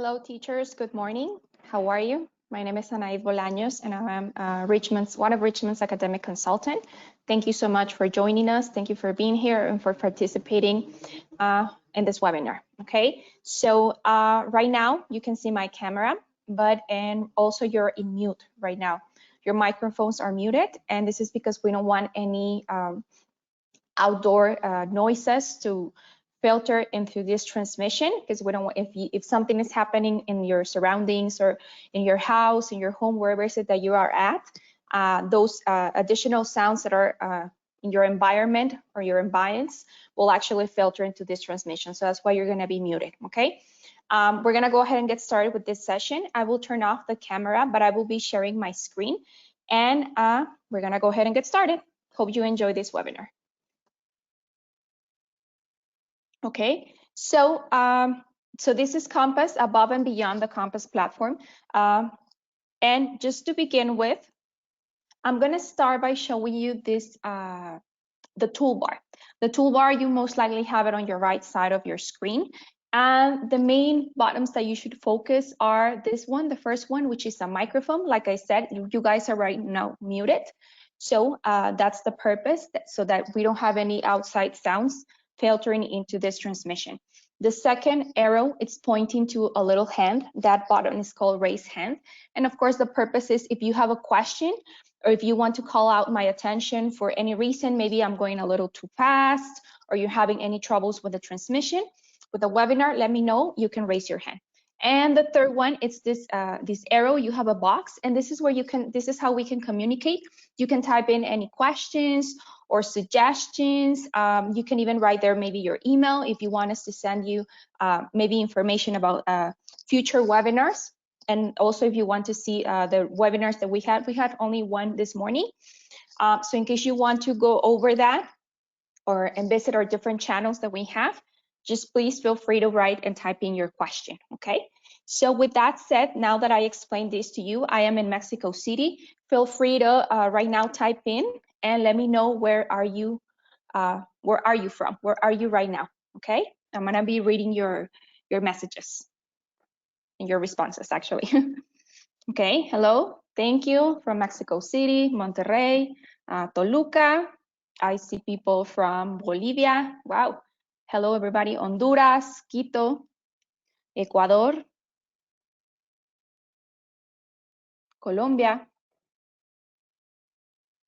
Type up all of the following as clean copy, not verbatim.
Hello, teachers. Good morning. How are you? My name is Anaid Bolaños, and I'm one of Richmond's academic consultant. Thank you so much for joining us. Thank you for being here and for participating in this webinar. Okay, so right now you can see my camera, and also you're in mute right now. Your microphones are muted, and this is because we don't want any outdoor noises to filter into this transmission, because we don't want, if something is happening in your surroundings or in your house, in your home, wherever it is that you are at, those additional sounds that are in your environment or your ambience will actually filter into this transmission. So that's why you're going to be muted. Okay. We're going to go ahead and get started with this session. I will turn off the camera, but I will be sharing my screen, and we're going to go ahead and get started. Hope you enjoy this webinar. Okay, so this is Compass, above and beyond the Compass platform. And just to begin with, I'm going to start by showing you this, the toolbar. The toolbar, you most likely have it on your right side of your screen. And the main buttons that you should focus are this one, the first one, which is a microphone. Like I said, you guys are right now muted. So that's the purpose, so that we don't have any outside sounds filtering into this transmission. The second arrow, it's pointing to a little hand. That button is called raise hand. And of course, the purpose is if you have a question or if you want to call out my attention for any reason, maybe I'm going a little too fast or you're having any troubles with the transmission, with the webinar, let me know. You can raise your hand. And the third one, it's this this arrow. You have a box, and this is where you can, this is how we can communicate. You can type in any questions or suggestions. You can even write there maybe your email if you want us to send you maybe information about future webinars. And also if you want to see the webinars that we had only one this morning. So in case you want to go over that and visit our different channels that we have, just please feel free to write and type in your question, okay? So with that said, now that I explained this to you, I am in Mexico City. Feel free to right now type in and let me know where are you from? Where are you right now? Okay, I'm gonna be reading your messages and your responses actually. Okay, hello, thank you from Mexico City, Monterrey, Toluca. I see people from Bolivia. Wow. Hello, everybody. Honduras, Quito, Ecuador, Colombia,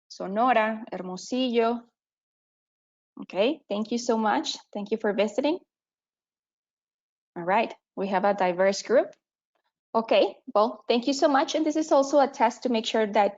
Sonora, Hermosillo. Okay, thank you so much. Thank you for visiting. All right, we have a diverse group. Okay, well, thank you so much. And this is also a test to make sure that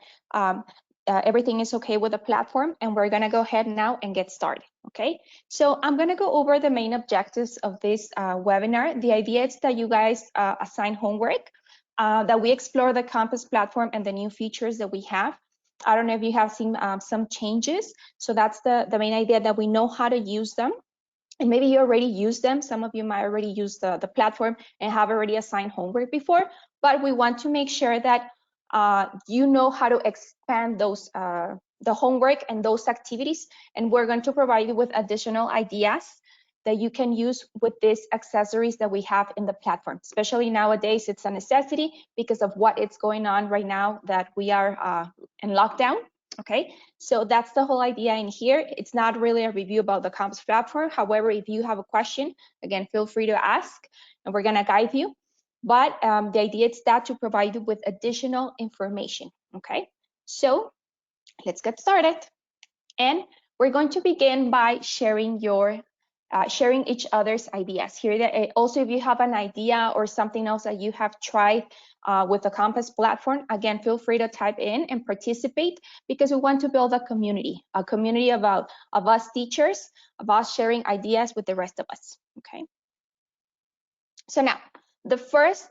everything is okay with the platform. And we're gonna go ahead now and get started, okay? So I'm gonna go over the main objectives of this webinar. The idea is that you guys assign homework, that we explore the Compass platform and the new features that we have. I don't know if you have seen some changes. So that's the main idea, that we know how to use them. And maybe you already use them. Some of you might already use the platform and have already assigned homework before, but we want to make sure that you know how to expand those the homework and those activities. And we're going to provide you with additional ideas that you can use with these accessories that we have in the platform. Especially nowadays, it's a necessity because of what is going on right now, that we are in lockdown. Okay, so that's the whole idea in here. It's not really a review about the Compass platform. However, if you have a question, again, feel free to ask and we're gonna guide you. But the idea is that to provide you with additional information, okay? So let's get started. And we're going to begin by sharing sharing each other's ideas. Here, also, if you have an idea or something else that you have tried with the Compass platform, again, feel free to type in and participate, because we want to build a community of us teachers, of us sharing ideas with the rest of us, okay? So now, the first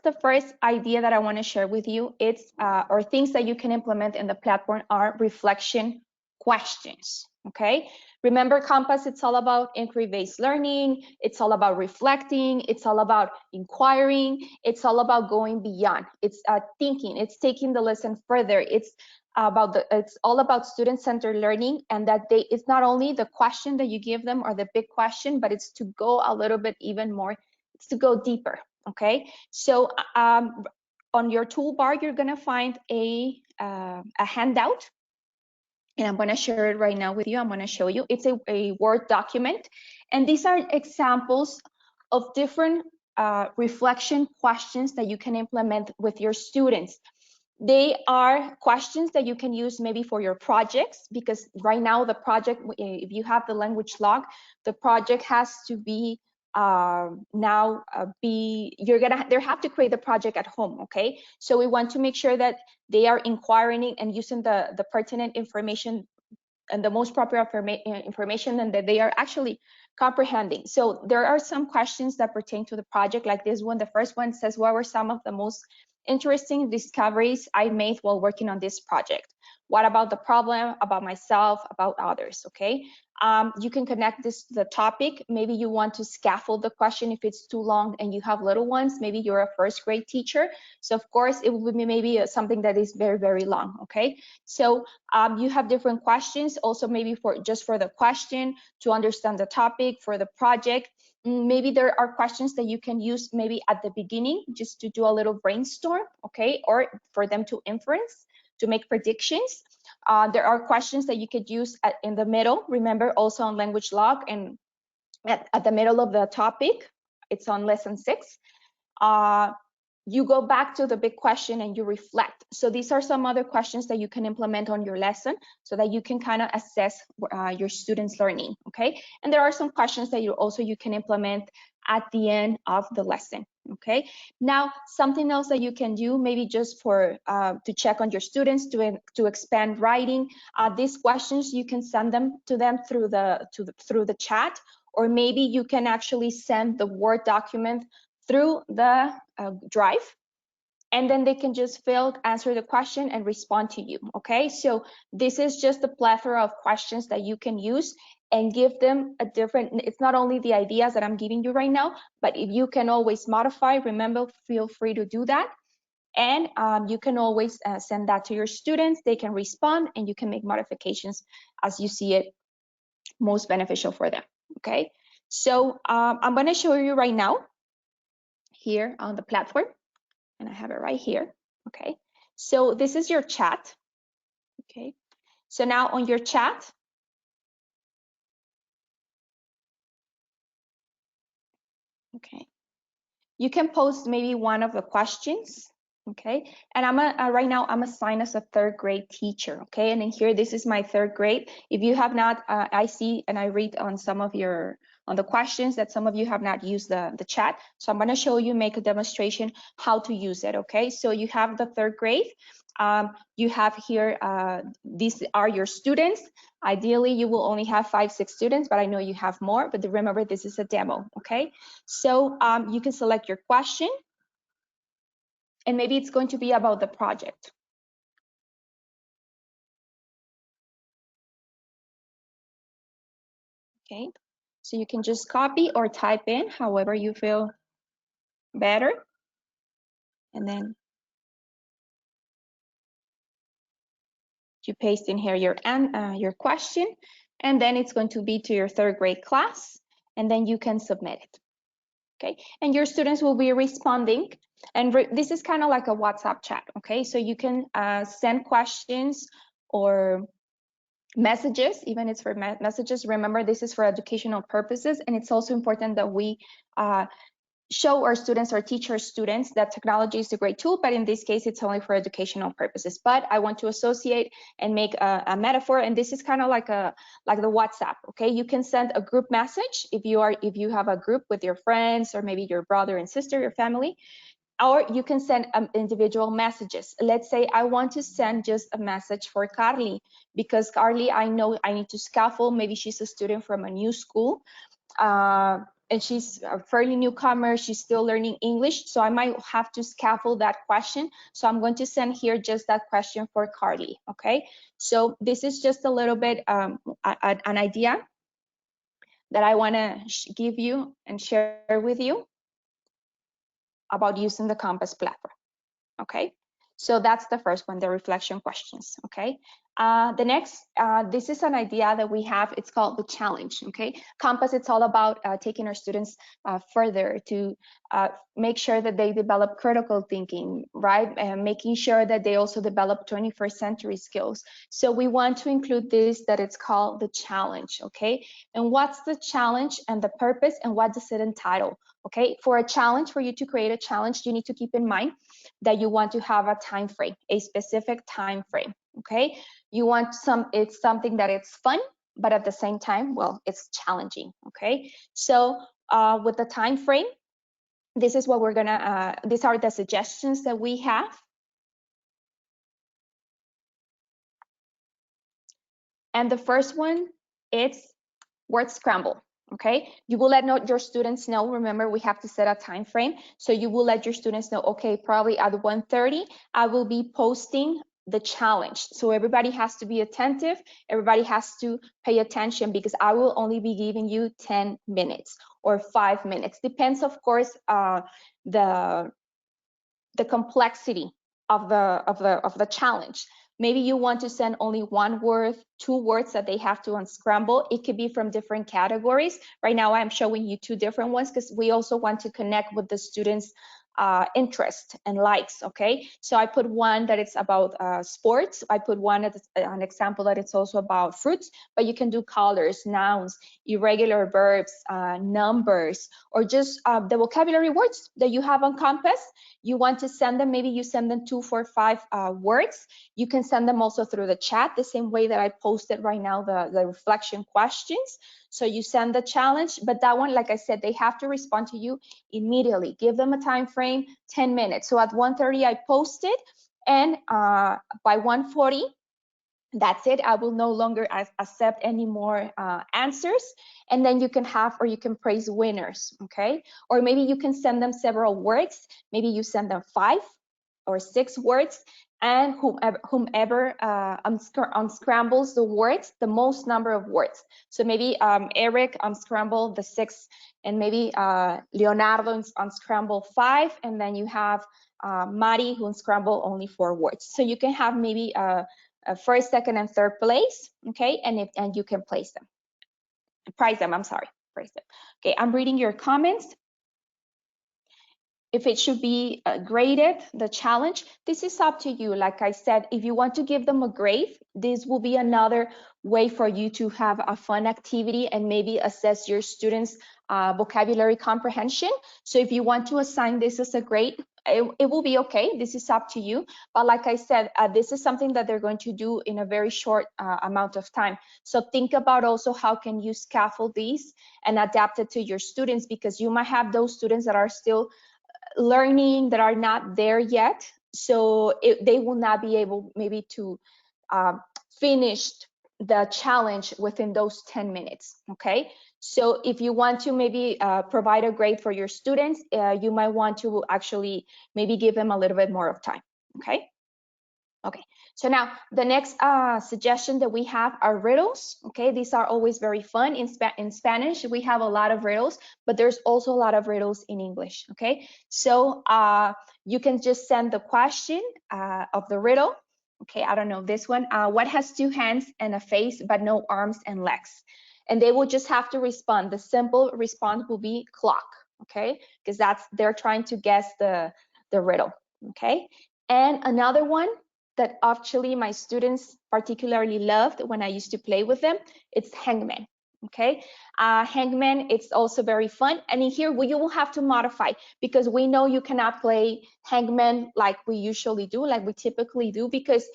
idea that I want to share with you, it's or things that you can implement in the platform, are reflection questions, okay? Remember, Compass, it's all about inquiry-based learning. It's all about reflecting. It's all about inquiring. It's all about going beyond. It's thinking. It's taking the lesson further. It's all about student-centered learning, and that it's not only the question that you give them or the big question, but it's to go a little bit even more. It's to go deeper, okay? So on your toolbar, you're gonna find a handout, and I'm gonna share it right now with you. I'm gonna show you. It's a Word document, and these are examples of different reflection questions that you can implement with your students. They are questions that you can use maybe for your projects, because right now the project, if you have the language log, the project has to be they have to create the project at home, okay? So we want to make sure that they are inquiring and using the pertinent information and the most proper information, and that they are actually comprehending. So there are some questions that pertain to the project, like this one. The first one says, what were some of the most interesting discoveries I made while working on this project? What about the problem, about myself, about others, okay? You can connect this to the topic. Maybe you want to scaffold the question if it's too long and you have little ones. Maybe you're a first grade teacher. So of course it would be maybe something that is very, very long, okay? So you have different questions also, maybe for just for the question, to understand the topic, for the project. Maybe there are questions that you can use maybe at the beginning, just to do a little brainstorm, okay? Or for them to inference, to make predictions. There are questions that you could use in the middle. Remember, also on language log, and at the middle of the topic, it's on lesson 6. You go back to the big question and you reflect. So these are some other questions that you can implement on your lesson, so that you can kind of assess your students' learning, okay? And there are some questions that you can implement at the end of the lesson, okay? Now, something else that you can do, maybe just for to check on your students, to expand writing. These questions, you can send them to them through the chat, or maybe you can actually send the Word document through the drive, and then they can just answer the question and respond to you, okay? So this is just a plethora of questions that you can use and give them a different, it's not only the ideas that I'm giving you right now, but if you can always modify, remember, feel free to do that. And you can always send that to your students. They can respond, and you can make modifications as you see it most beneficial for them, okay? So I'm gonna show you right now here on the platform, and I have it right here, okay? So this is your chat, okay? So now on your chat, okay, you can post maybe one of the questions, okay? And right now I'm assigned as a 3rd grade teacher, okay? And in here, this is my 3rd grade. If you have not, I see and I read on on the questions that some of you have not used the chat. So I'm gonna show you, make a demonstration how to use it, okay? So you have the 3rd grade. You have here, these are your students. Ideally, you will only have 5, 6 students, but I know you have more, but remember, this is a demo, okay? So you can select your question, and maybe it's going to be about the project. Okay, so you can just copy or type in however you feel better, and then you paste in here your question, and then it's going to be to your 3rd grade class, and then you can submit it. Okay, and your students will be responding, and this is kind of like a WhatsApp chat, okay? So you can send questions or messages, even it's for messages. Remember, this is for educational purposes, and it's also important that we show our students, or teach our students, that technology is a great tool, but in this case, it's only for educational purposes. But I want to associate and make a metaphor, and this is kind of like the WhatsApp, okay? You can send a group message if you have a group with your friends, or maybe your brother and sister, your family, or you can send individual messages. Let's say I want to send just a message for Carly, because Carly, I know I need to scaffold. Maybe she's a student from a new school, and she's a fairly newcomer. She's still learning English, so I might have to scaffold that question. So I'm going to send here just that question for Carly, okay? So this is just a little bit an idea that I want to give you and share with you about using the Compass platform, okay? So that's the first one, the reflection questions, okay? The next, this is an idea that we have. It's called the challenge, okay? Compass, it's all about taking our students further to make sure that they develop critical thinking, right? And making sure that they also develop 21st century skills. So we want to include this, that it's called the challenge, okay? And what's the challenge and the purpose, and what does it entitle? Okay, for a challenge, for you to create a challenge, you need to keep in mind that you want to have a time frame, a specific time frame, okay? You want it's something that it's fun, but at the same time, well, it's challenging, okay? So with the time frame, this is what we're gonna, these are the suggestions that we have. And the first one, it's word scramble, okay? You will let your students know, remember we have to set a time frame, so you will let your students know, okay, probably at 1:30, I will be posting the challenge. So everybody has to be attentive, everybody has to pay attention, because I will only be giving you 10 minutes or 5 minutes. Depends, of course, the complexity of the challenge. Maybe you want to send only one word, 2 words that they have to unscramble. It could be from different categories. Right now, I'm showing you 2 different ones because we also want to connect with the students' interest and likes, okay? So I put one that it's about sports. I put one as an example that it's also about fruits, but you can do colors, nouns, irregular verbs, numbers, or just the vocabulary words that you have on Compass. You want to send them, maybe you send them 2, 4, 5 words. You can send them also through the chat, the same way that I posted right now the reflection questions. So you send the challenge, but that one, like I said, they have to respond to you immediately. Give them a time frame, 10 minutes. So at 1:30 I posted, and by 1:40, that's it. I will no longer accept any more answers. And then you can have, or you can praise winners, okay? Or maybe you can send them several words. Maybe you send them 5 or 6 words, and whomever unscrambles the words, the most number of words. So maybe Eric unscrambled the 6, and maybe Leonardo unscrambled 5, and then you have Mari who unscrambled only 4 words. So you can have maybe first, second, and third place, okay? And you can prize them, I'm sorry, prize them. Okay, I'm reading your comments. If it should be graded, the challenge, this is up to you. Like I said, if you want to give them a grade, this will be another way for you to have a fun activity and maybe assess your students' vocabulary comprehension. So if you want to assign this as a grade, it will be okay. This is up to you. But like I said, this is something that they're going to do in a very short amount of time. So think about also how can you scaffold these and adapt it to your students, because you might have those students that are still learning, that are not there yet. So they will not be able maybe to finish the challenge within those 10 minutes, okay? So if you want to maybe provide a grade for your students, you might want to actually maybe give them a little bit more of time, okay? Okay, so now the next suggestion that we have are riddles. Okay, these are always very fun. In Spanish, we have a lot of riddles, but there's also a lot of riddles in English. Okay, so you can just send the question of the riddle. Okay, I don't know this one. What has 2 hands and a face but no arms and legs? And they will just have to respond. The simple response will be clock. Okay, because they're trying to guess the riddle. Okay, and another one that actually my students particularly loved when I used to play with them, it's hangman. Okay, hangman, it's also very fun. And in here, you will have to modify, because we know you cannot play hangman like we usually do, like we typically do, because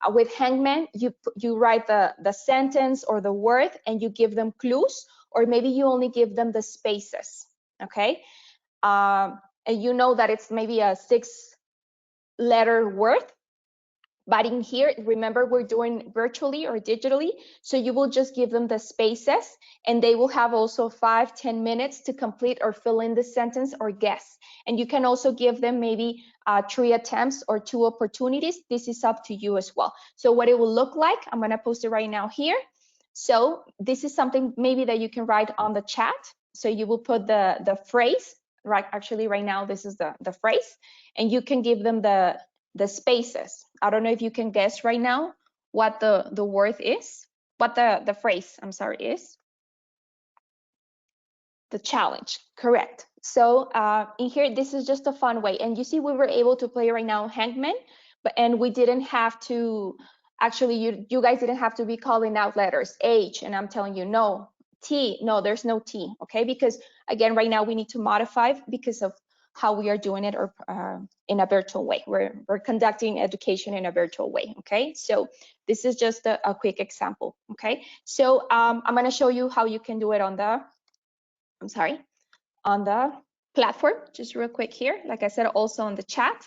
with hangman, you write the sentence or the word and you give them clues, or maybe you only give them the spaces, okay? And you know that it's maybe a 6-letter word. But in here, remember, we're doing virtually or digitally, so you will just give them the spaces, and they will have also 5, 10 minutes to complete or fill in the sentence or guess. And you can also give them maybe 3 attempts or 2 opportunities. This is up to you as well. So what it will look like, I'm gonna post it right now here. So this is something maybe that you can write on the chat. So you will put the phrase, right? Actually, right now, this is the phrase, and you can give them the spaces. I don't know if you can guess right now what the word is, what the phrase, I'm sorry, is. The challenge, correct. So in here, this is just a fun way. And you see, we were able to play right now Hangman, and we didn't have to, actually, you guys didn't have to be calling out letters, H, and I'm telling you, no, T, no, there's no T, okay? Because again, right now we need to modify because of how we are doing it, or in a virtual way. We're conducting education in a virtual way, okay? So this is just a quick example, okay? So I'm gonna show you how you can do it on the, on the platform, just real quick here. Like I said, also on the chat.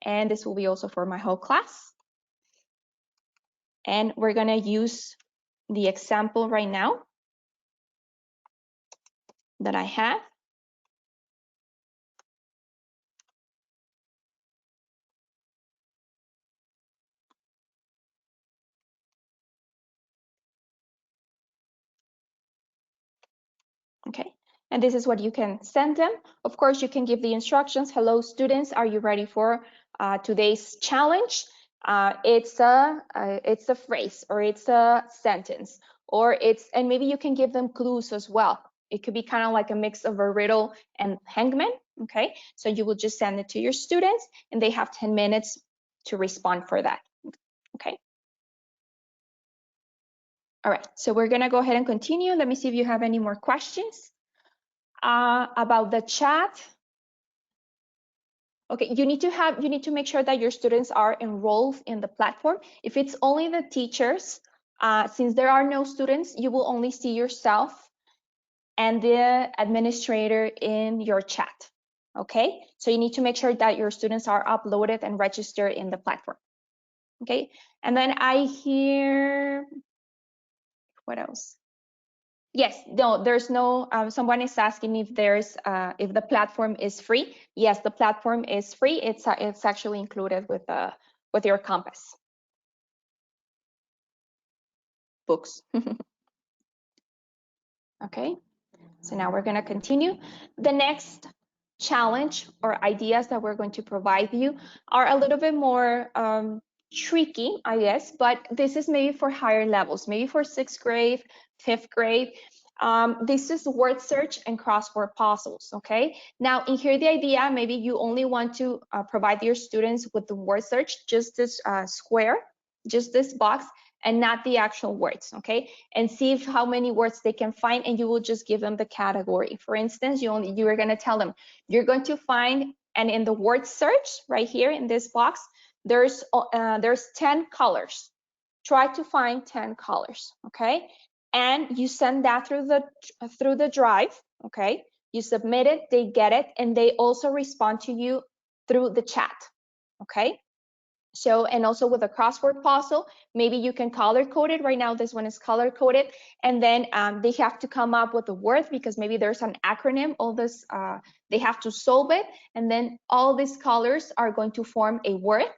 And this will be also for my whole class. And we're gonna use the example right now that I have. Okay, and this is what you can send them. Of course, you can give the instructions. Hello, students, are you ready for today's challenge? It's a phrase, or it's a sentence, or and maybe you can give them clues as well. It could be kind of like a mix of a riddle and hangman. Okay, so you will just send it to your students, and they have 10 minutes to respond for that. Okay. All right, so we're gonna go ahead and continue. Let me see if you have any more questions. About the chat. Okay, you need to make sure that your students are enrolled in the platform. If it's only the teachers, since there are no students, you will only see yourself and the administrator in your chat. Okay, so you need to make sure that your students are uploaded and registered in the platform. Okay, and then I hear, what else? Yes, no, there's no, someone is asking if there's, if the platform is free. Yes, the platform is free. It's actually included with your Compass books. Okay, so now we're gonna continue. The next challenge or ideas that we're going to provide you are a little bit more tricky, I guess, but this is maybe for higher levels, maybe for 6th grade, 5th grade. This is word search and crossword puzzles, okay? Now, in here, the idea, maybe you only want to provide your students with the word search, just this square, just this box, and not the actual words, okay? And see if how many words they can find, and you will just give them the category. For instance, you are gonna tell them, you're going to find, and in the word search, right here in this box, there's 10 colors. Try to find 10 colors, okay? And you send that through the drive, okay? You submit it, they get it, and they also respond to you through the chat, okay? So, and also with a crossword puzzle, maybe you can color code it. Right now, this one is color coded, and then they have to come up with a word, because maybe there's an acronym. All this, they have to solve it, and then all these colors are going to form a word,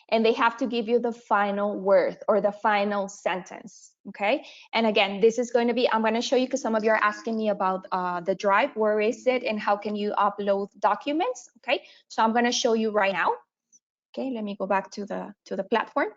and they have to give you the final word or the final sentence. Okay, and again, this is going to be, I'm going to show you, because some of you are asking me about the drive, where is it, and how can you upload documents. Okay, so I'm going to show you right now. Okay, let me go back to the platform.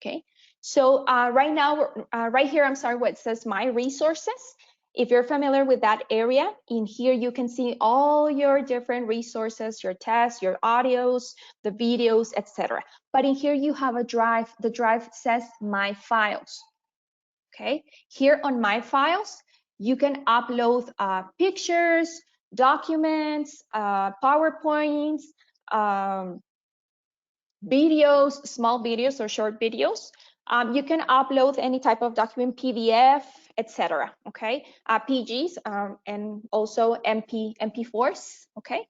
Okay, so right now, right here, I'm sorry, what it says my resources. If you're familiar with that area, in here you can see all your different resources, your tests, your audios, the videos, etc. But in here you have a drive. The drive says my files. Okay, here on my files, you can upload pictures, documents, PowerPoints, videos, small videos or short videos. You can upload any type of document, PDF, etc. Okay, PGs and also MP4s. Okay,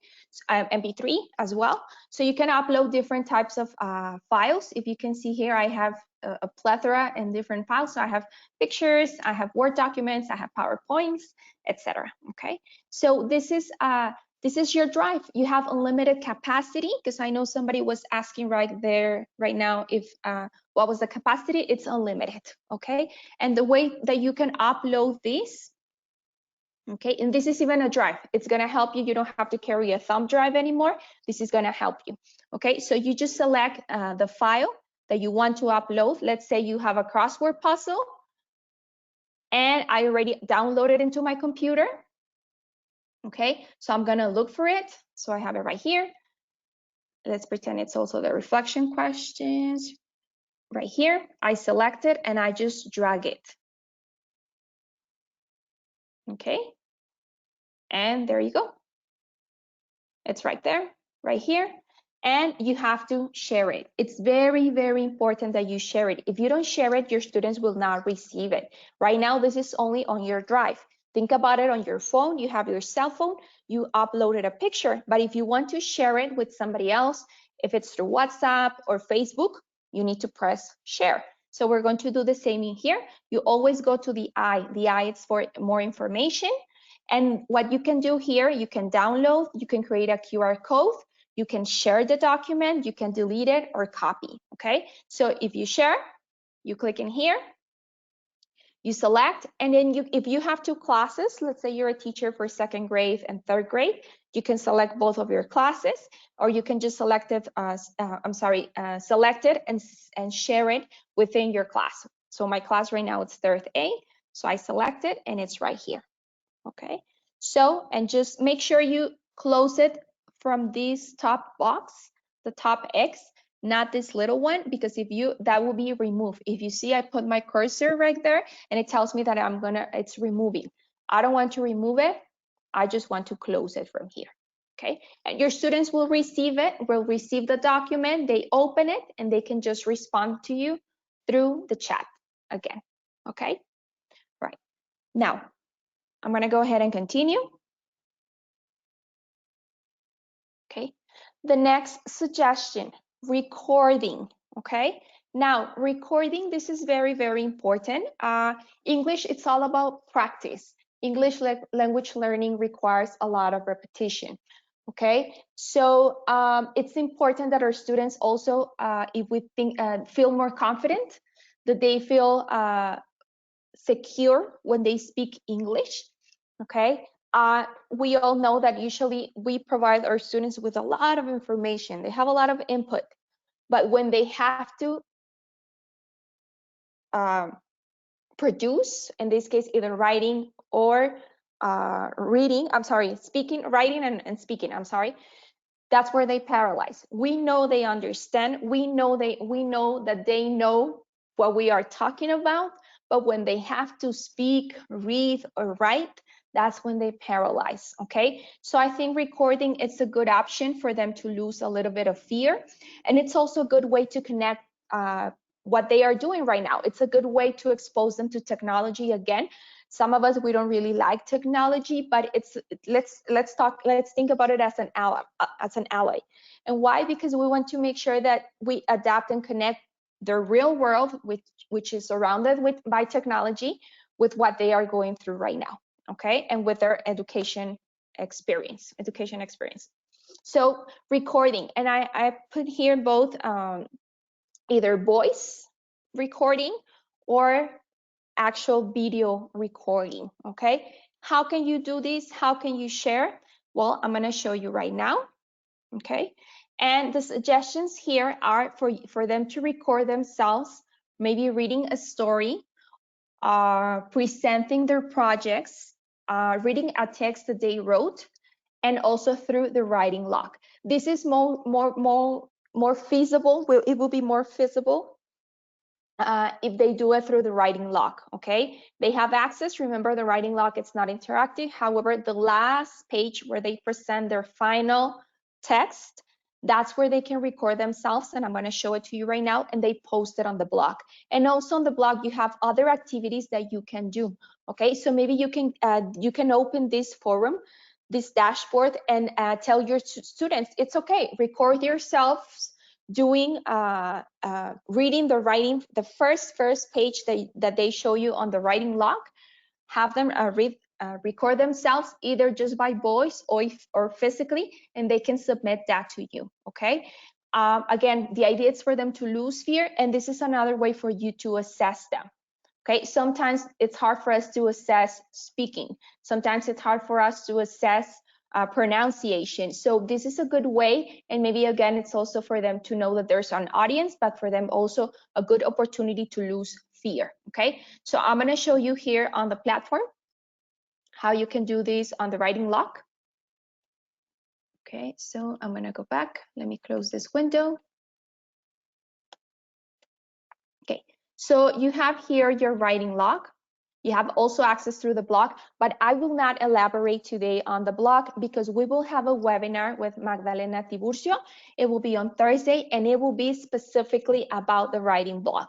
MP3 as well. So you can upload different types of files. If you can see here, I have a plethora in different files. So I have pictures, I have Word documents, I have PowerPoints, etc. Okay, so this is your drive. You have unlimited capacity, because I know somebody was asking right there, right now, if what was the capacity. It's unlimited, okay? And the way that you can upload this, okay, and this is even a drive. It's gonna help you. You don't have to carry a thumb drive anymore. This is gonna help you, okay? So you just select the file that you want to upload. Let's say you have a crossword puzzle and I already downloaded into my computer. Okay, so I'm gonna look for it. So I have it right here. Let's pretend it's also the reflection questions. Right here, I select it and I just drag it. Okay, and there you go. It's right there, right here. And you have to share it. It's very, very important that you share it. If you don't share it, your students will not receive it. Right now, this is only on your drive. Think about it on your phone. You have your cell phone, you uploaded a picture, but if you want to share it with somebody else, if it's through WhatsApp or Facebook, you need to press share. So we're going to do the same in here. You always go to the I. The I is for more information. And what you can do here, you can download, you can create a QR code, you can share the document, you can delete it or copy, okay? So if you share, you click in here, you select, and then if you have two classes, let's say you're a teacher for 2nd grade and 3rd grade, you can select both of your classes, or you can just select it, select it and share it within your class. So my class right now, it's 3rd A, so I select it and it's right here. Okay, so, and just make sure you close it from this top box, the top X, not this little one, because if you, that will be removed. If you see, I put my cursor right there and it tells me that it's removing. I don't want to remove it. I just want to close it from here. Okay, and your students will receive it, will receive the document, they open it, and they can just respond to you through the chat again. Okay, right. Now, I'm going to go ahead and continue. Okay. The next suggestion, recording. Okay. Now, recording, this is very, very important. English, it's all about practice. English language learning requires a lot of repetition. Okay. So it's important that our students also, if we think, feel more confident, that they feel secure when they speak English. Okay, we all know that usually we provide our students with a lot of information. They have a lot of input, but when they have to produce, in this case, either writing or reading, speaking, writing and speaking, that's where they paralyze. We know they understand. We know that they know what we are talking about, but when they have to speak, read, or write, that's when they paralyze. Okay, so I think recording is a good option for them to lose a little bit of fear, and it's also a good way to connect what they are doing right now. It's a good way to expose them to technology again. Some of us, we don't really like technology, but let's think about it as an ally. And why? Because we want to make sure that we adapt and connect the real world, which is surrounded by technology, with what they are going through right now. Okay, and with their education experience. So recording, and I put here both either voice recording or actual video recording. Okay, how can you do this? How can you share? Well, I'm going to show you right now. Okay, and the suggestions here are for them to record themselves, maybe reading a story, presenting their projects, reading a text that they wrote, and also through the writing log. This is more feasible. It will be more feasible if they do it through the writing log. Okay, they have access. Remember, the writing log, it's not interactive. However, the last page where they present their final text, that's where they can record themselves, and I'm going to show it to you right now, and they post it on the blog. And also on the blog, you have other activities that you can do. Okay, so maybe you can open this forum, this dashboard, and tell your students, it's okay, record yourselves doing reading the first page that they show you on the writing log. Have them record themselves, either just by voice or physically, and they can submit that to you. Okay, again, the idea is for them to lose fear, and this is another way for you to assess them. Okay, sometimes it's hard for us to assess speaking. Sometimes it's hard for us to assess pronunciation. So this is a good way, and maybe again, it's also for them to know that there's an audience, but for them also a good opportunity to lose fear, okay? So I'm gonna show you here on the platform how you can do this on the writing log. Okay, so I'm gonna go back. Let me close this window. Okay, so you have here your writing log. You have also access through the blog, but I will not elaborate today on the blog because we will have a webinar with Magdalena Tiburcio. It will be on Thursday, and it will be specifically about the writing blog.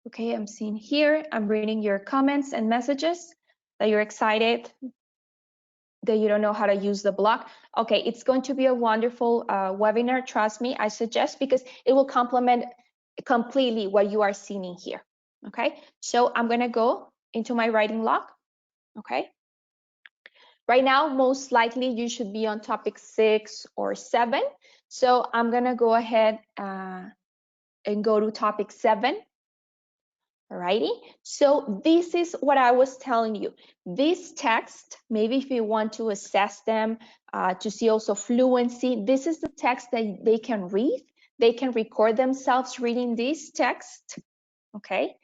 Okay, I'm seeing here, I'm reading your comments and messages that you're excited, that you don't know how to use the blog. Okay, it's going to be a wonderful webinar, trust me, I suggest, because it will complement completely what you are seeing here. Okay, so I'm gonna go into my writing log. Okay, right now, most likely you should be on topic 6 or 7. So I'm gonna go ahead and go to topic 7. Alrighty, so this is what I was telling you. This text, maybe if you want to assess them, to see also fluency, this is the text that they can read. They can record themselves reading this text, okay?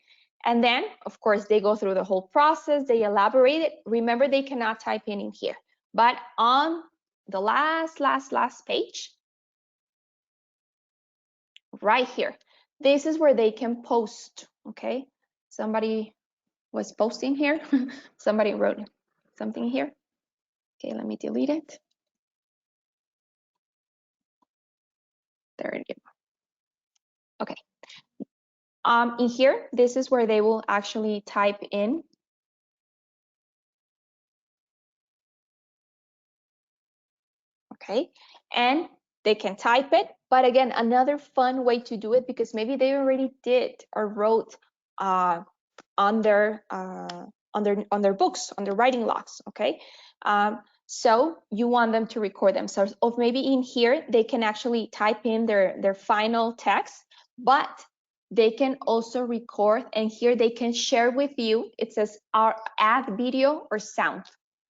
And then, of course, they go through the whole process, they elaborate it. Remember, they cannot type in here. But on the last page, right here, this is where they can post, okay? Somebody was posting here. Somebody wrote something here. Okay, let me delete it. There it is. Okay. In here, this is where they will actually type in. Okay, and they can type it. But again, another fun way to do it, because maybe they already did or wrote on their books, on their writing logs. Okay, so you want them to record themselves, or maybe in here they can actually type in their final text, but they can also record, and here they can share with you. It says add video or sound.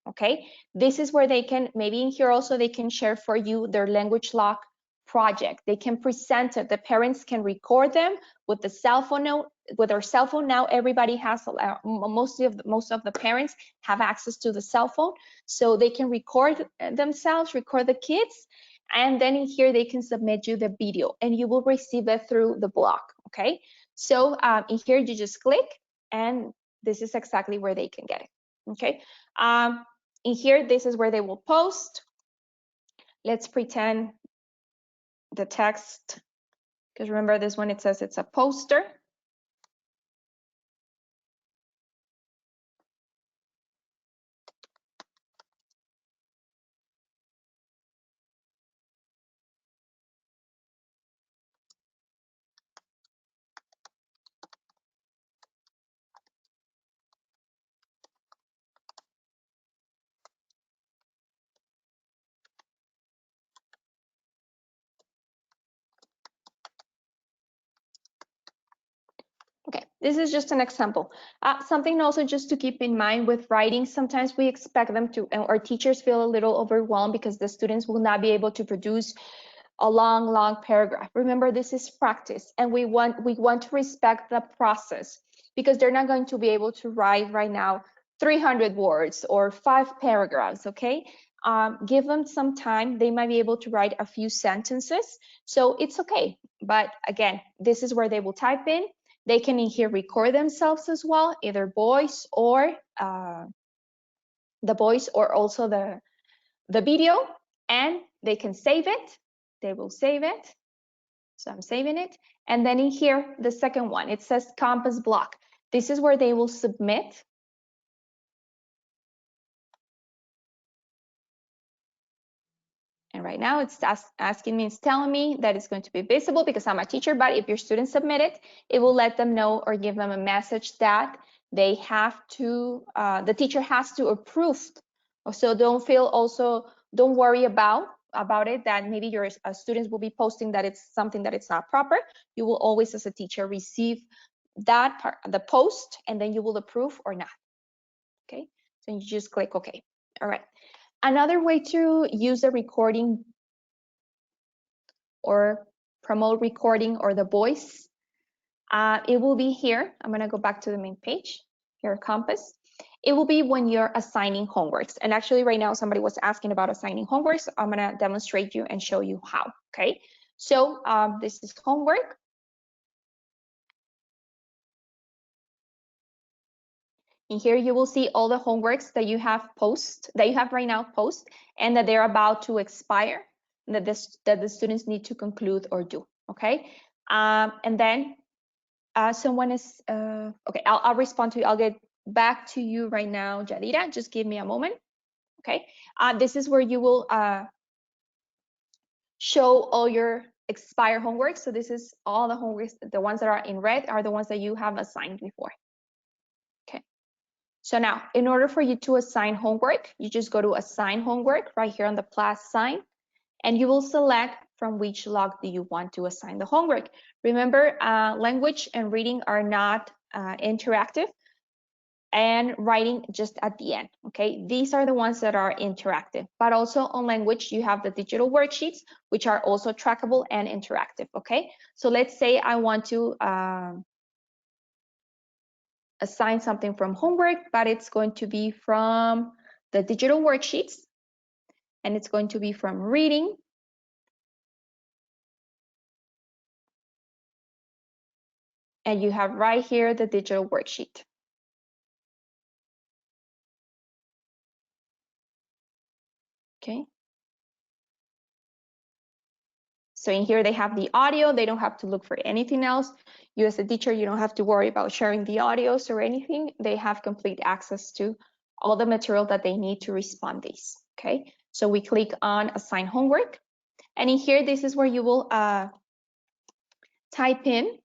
Okay, this is where they can, maybe in here also they can share for you their language log project. They can present it. The parents can record them with the cell phone. With their cell phone now, everybody has, most of the parents have access to the cell phone, so they can record themselves, record the kids, and then in here they can submit you the video, and you will receive it through the blog. Okay, so in here you just click, and this is exactly where they can get it. Okay, in here this is where they will post. Let's pretend the text, because remember this one, it says it's a poster. Okay, this is just an example. Something also just to keep in mind with writing, sometimes we expect them to, or teachers feel a little overwhelmed because the students will not be able to produce a long paragraph. Remember, this is practice, and we want to respect the process, because they're not going to be able to write right now 300 words or 5 paragraphs, okay? Give them some time. They might be able to write a few sentences, so it's okay. But again, this is where they will type in. They can in here record themselves as well, either voice or the voice, or also the video, and they can save it. They will save it. So I'm saving it. And then in here, the second one, it says Compass block. This is where they will submit. And right now it's asking me, it's telling me that it's going to be visible because I'm a teacher, but if your students submit it, it will let them know or give them a message that they have to, the teacher has to approve. So don't worry about it, that maybe your students will be posting that it's something that it's not proper. You will always, as a teacher, receive that part, the post, and then you will approve or not. Okay, so you just click OK. All right. Another way to use a recording or promote recording or the voice, it will be here. I'm gonna go back to the main page, here, Compass. It will be when you're assigning homeworks. And actually right now somebody was asking about assigning homeworks. I'm gonna demonstrate you and show you how, okay? So this is homework. In here you will see all the homeworks that you have right now post, and that they're about to expire, that the students need to conclude or do, okay? And then someone is, okay, I'll respond to you. I'll get back to you right now, Jadira. Just give me a moment, okay? This is where you will show all your expired homework. So this is all the homeworks, the ones that are in red are the ones that you have assigned before, okay? So now, in order for you to assign homework, you just go to assign homework right here on the plus sign, and you will select from which log do you want to assign the homework. Remember, language and reading are not interactive, and writing just at the end, okay? These are the ones that are interactive, but also on language, you have the digital worksheets, which are also trackable and interactive, okay? So let's say I want to assign something from homework, but it's going to be from the digital worksheets, and it's going to be from reading, and you have right here the digital worksheet. Okay. So in here they have the audio, they don't have to look for anything else. You as a teacher, you don't have to worry about sharing the audios or anything. They have complete access to all the material that they need to respond these, okay? So we click on assign homework, and in here, this is where you will type in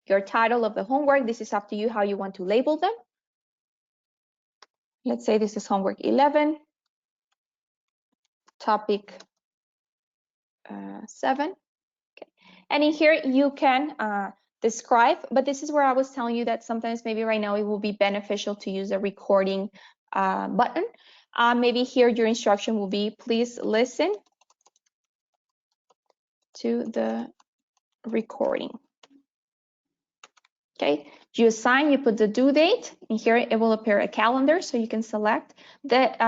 your title of the homework. This is up to you how you want to label them. Let's say this is homework 11, topic 7. Okay. And in here you can describe, but this is where I was telling you that sometimes maybe right now it will be beneficial to use a recording button. Maybe here your instruction will be, please listen to the recording. Okay, you assign, you put the due date. In here it will appear a calendar, so you can select that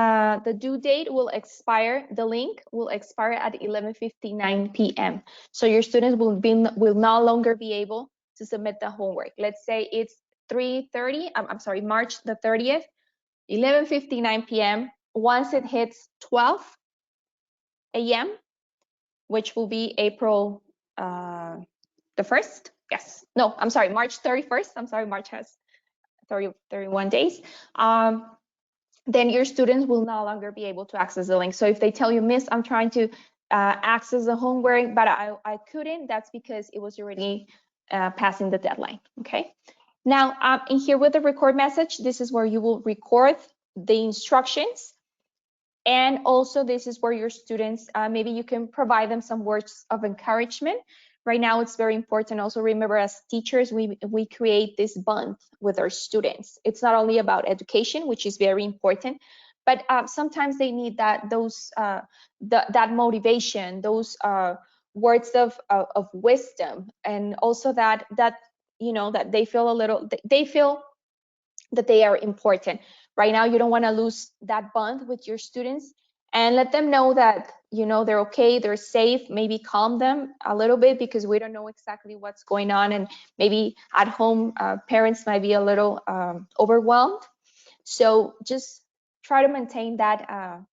the due date will expire, the link will expire at 11:59 p.m. So your students will no longer be able to submit the homework. Let's say it's 3:30, I'm sorry, March the 30th, 11:59 p.m. Once it hits 12 a.m., which will be April the 1st. Yes, no, I'm sorry, March 31st. I'm sorry, March has 31 days. Then your students will no longer be able to access the link. So if they tell you, Miss, I'm trying to access the homework, but I couldn't, that's because it was already passing the deadline, okay? Now, in here with the record message, this is where you will record the instructions. And also this is where your students, maybe you can provide them some words of encouragement. Right now, it's very important. Also remember, as teachers, we create this bond with our students. It's not only about education, which is very important, but sometimes they need that motivation, those words of wisdom, and also that you know that they feel that they are important. Right now, you don't want to lose that bond with your students, and let them know that, you know, they're okay, they're safe. Maybe calm them a little bit, because we don't know exactly what's going on, and maybe at home parents might be a little overwhelmed. So just try to maintain that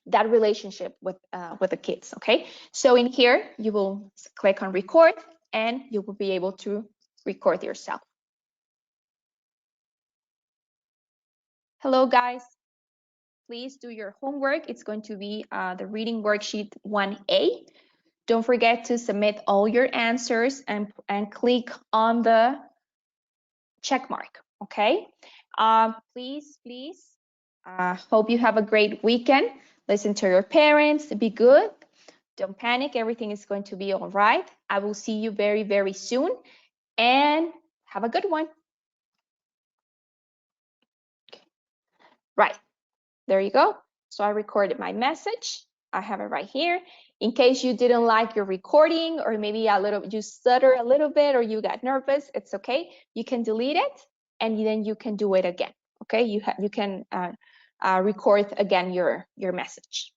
that relationship with the kids, okay? So in here you will click on record, and you will be able to record yourself. Hello guys, please do your homework. It's going to be the reading worksheet 1A. Don't forget to submit all your answers and click on the check mark, okay? Please, hope you have a great weekend. Listen to your parents, be good. Don't panic, everything is going to be all right. I will see you very, very soon, and have a good one. Right, there you go. So I recorded my message. I have it right here. In case you didn't like your recording, or maybe you stutter a little bit, or you got nervous, it's okay. You can delete it, and then you can do it again. Okay, you can record again your message.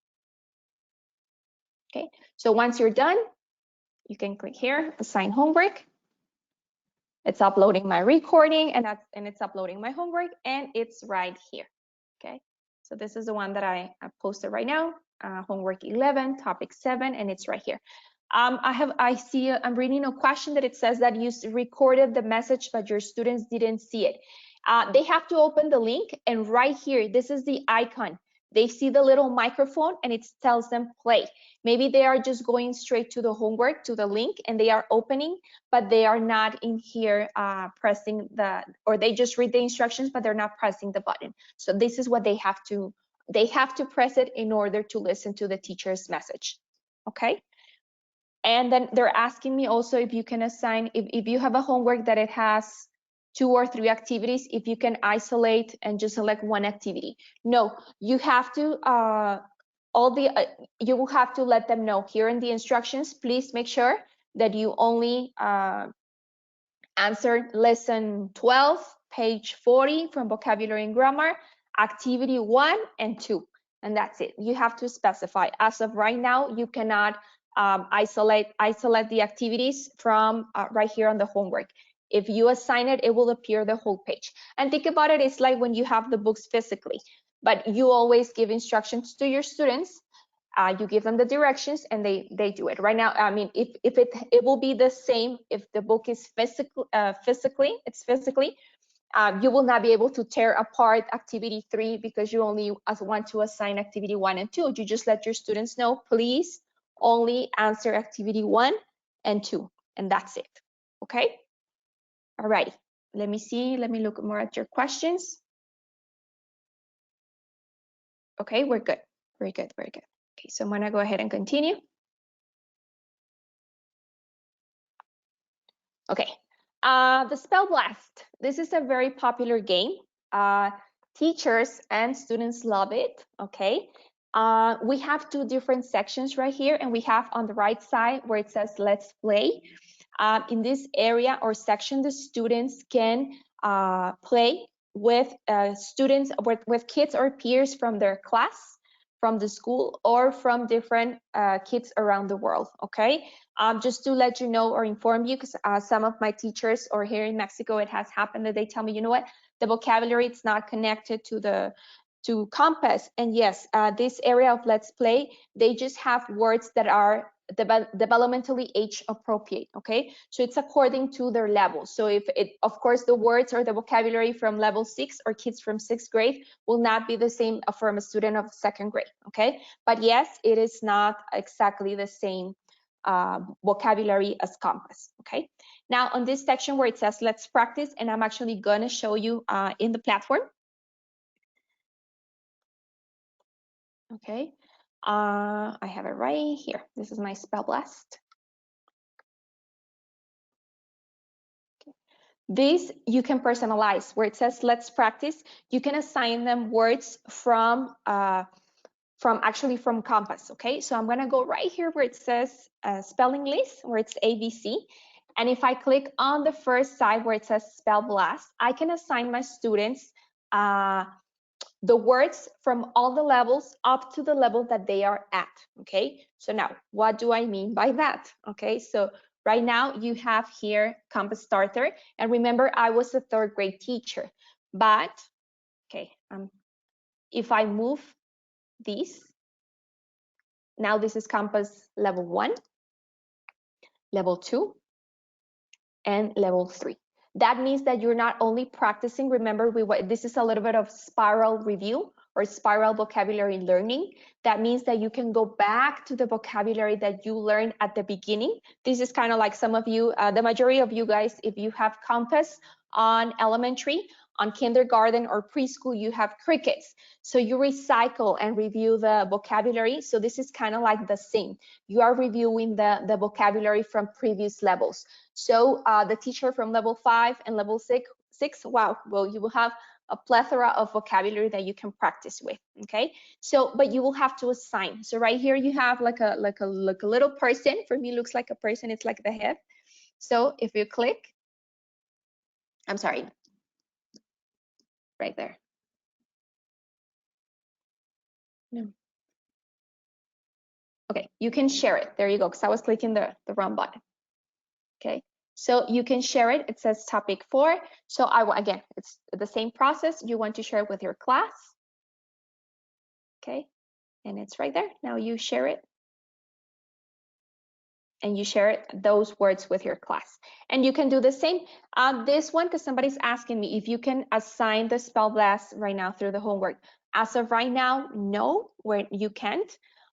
Okay, so once you're done, you can click here, assign homework. It's uploading my recording, and it's uploading my homework, and it's right here. Okay, so this is the one that I posted right now, homework 11, topic 7, and it's right here. I'm reading a question that it says that you recorded the message, but your students didn't see it. They have to open the link, and right here, this is the icon. They see the little microphone, and it tells them play. Maybe they are just going straight to the homework, to the link, and they are opening, but they are not in here pressing or they just read the instructions, but they're not pressing the button. So this is what they have to press it in order to listen to the teacher's message. Okay. And then they're asking me also if you can assign, if you have a homework that it has 2 or 3 activities, if you can isolate and just select one activity. No, you have to you will have to let them know here in the instructions. Please make sure that you only answer lesson 12, page 40 from vocabulary and grammar, activity 1 and 2, and that's it. You have to specify. As of right now, you cannot isolate the activities from right here on the homework. If you assign it, it will appear the whole page. And think about it, it's like when you have the books physically, but you always give instructions to your students. You give them the directions, and they do it. Right now, I mean, if it will be the same if the book is physically, you will not be able to tear apart activity 3 because you only want to assign activity 1 and 2. You just let your students know, please only answer activity 1 and 2, and that's it. Okay. All right. Let me see. Let me look more at your questions. Okay, we're good. Very good. Very good. Okay, so I'm going to go ahead and continue. Okay, the Spell Blast. This is a very popular game. Teachers and students love it, okay? We have 2 different sections right here, and we have on the right side where it says let's play. In this area or section, the students can play with students, with kids or peers from their class, from the school, or from different kids around the world, okay? Just to let you know or inform you, because some of my teachers, or here in Mexico, it has happened that they tell me, you know what, the vocabulary, it's not connected to Compass. And yes, this area of Let's Play, they just have words that are developmentally age appropriate, okay? So it's according to their level. So if of course, the words or the vocabulary from level 6 or kids from 6th grade will not be the same from a student of 2nd grade, okay? But yes, it is not exactly the same vocabulary as Compass, okay? Now on this section where it says let's practice, and I'm actually gonna show you in the platform. Okay, I have it right here. This is my Spell Blast. Okay. This you can personalize. Where it says let's practice, you can assign them words from Compass. Okay, so I'm gonna go right here where it says spelling list, where it's ABC. And if I click on the first side where it says Spell Blast, I can assign my students the words from all the levels up to the level that they are at. Okay, so now what do I mean by that? Okay, so right now you have here Compass Starter, and remember I was a 3rd grade teacher, but okay, if I move these, now this is Compass level 1, level 2, and level 3. That means that you're not only practicing, remember, this is a little bit of spiral review or spiral vocabulary learning. That means that you can go back to the vocabulary that you learned at the beginning. This is kind of like some of you, the majority of you guys, if you have Compass on elementary, on kindergarten or preschool, you have crickets. So you recycle and review the vocabulary. So this is kind of like the same. You are reviewing the vocabulary from previous levels. So the teacher from level 5 and level 6, wow, well, you will have a plethora of vocabulary that you can practice with, okay? So, but you will have to assign. So right here you have like a little person. For me, it looks like a person. It's like the head. So if you click, I'm sorry, right there. No. Okay, you can share it. There you go, because I was clicking the wrong button. Okay, so you can share it. It says topic 4. So again, it's the same process. You want to share it with your class. Okay, and it's right there. Now you share it. And you share those words with your class. And you can do the same. This one, because somebody's asking me if you can assign the spell blast right now through the homework. As of right now, no, where you can't.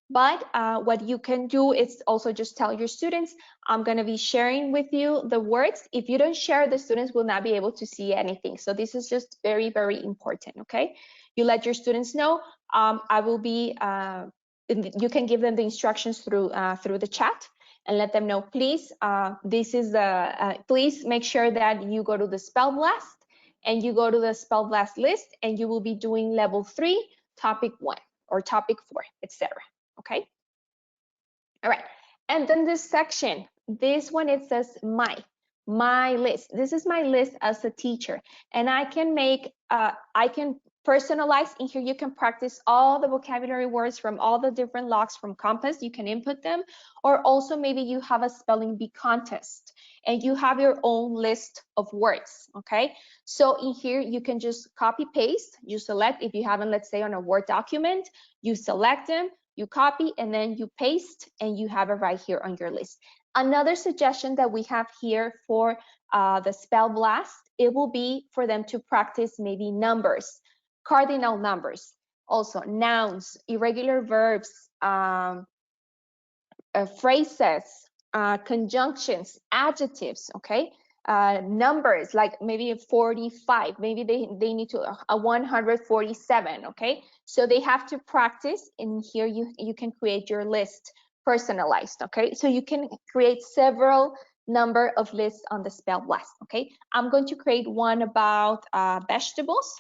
But what you can do is also just tell your students, I'm going to be sharing with you the words. If you don't share, the students will not be able to see anything. So this is just very, very important, okay? You let your students know. I will be, you can give them the instructions through the chat and let them know, please, please make sure that you go to the spell blast and you go to the spell blast list and you will be doing level 3, topic 1 or topic 4, etc. Okay. All right. And then this section, this one, it says my list. This is my list as a teacher, and I can make, I can personalize. In here you can practice all the vocabulary words from all the different logs from Compass. You can input them, or also maybe you have a spelling bee contest and you have your own list of words. Okay, so in here you can just copy paste. You select, if you haven't, let's say on a Word document, you select them, you copy, and then you paste, and you have it right here on your list. Another suggestion that we have here for the spell blast, it will be for them to practice maybe numbers, cardinal numbers, also nouns, irregular verbs, phrases, conjunctions, adjectives, okay? Numbers, like maybe 45, maybe they need to a 147, okay? So they have to practice. In here you can create your list personalized, okay? So you can create several number of lists on the spell blast, okay? I'm going to create one about vegetables.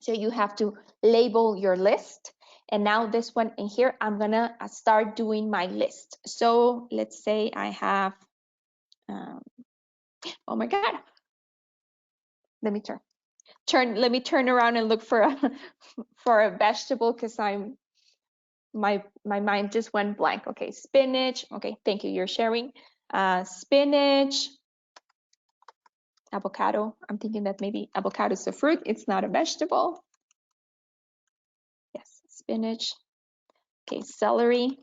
So you have to label your list. And now this one in here, I'm gonna start doing my list. So let's say I have, oh my God. Let me turn around and look for a vegetable, because my mind just went blank. Okay, spinach. Okay, thank you, you're sharing. Spinach, avocado. I'm thinking that maybe avocado is a fruit, it's not a vegetable. Yes, spinach. Okay, celery.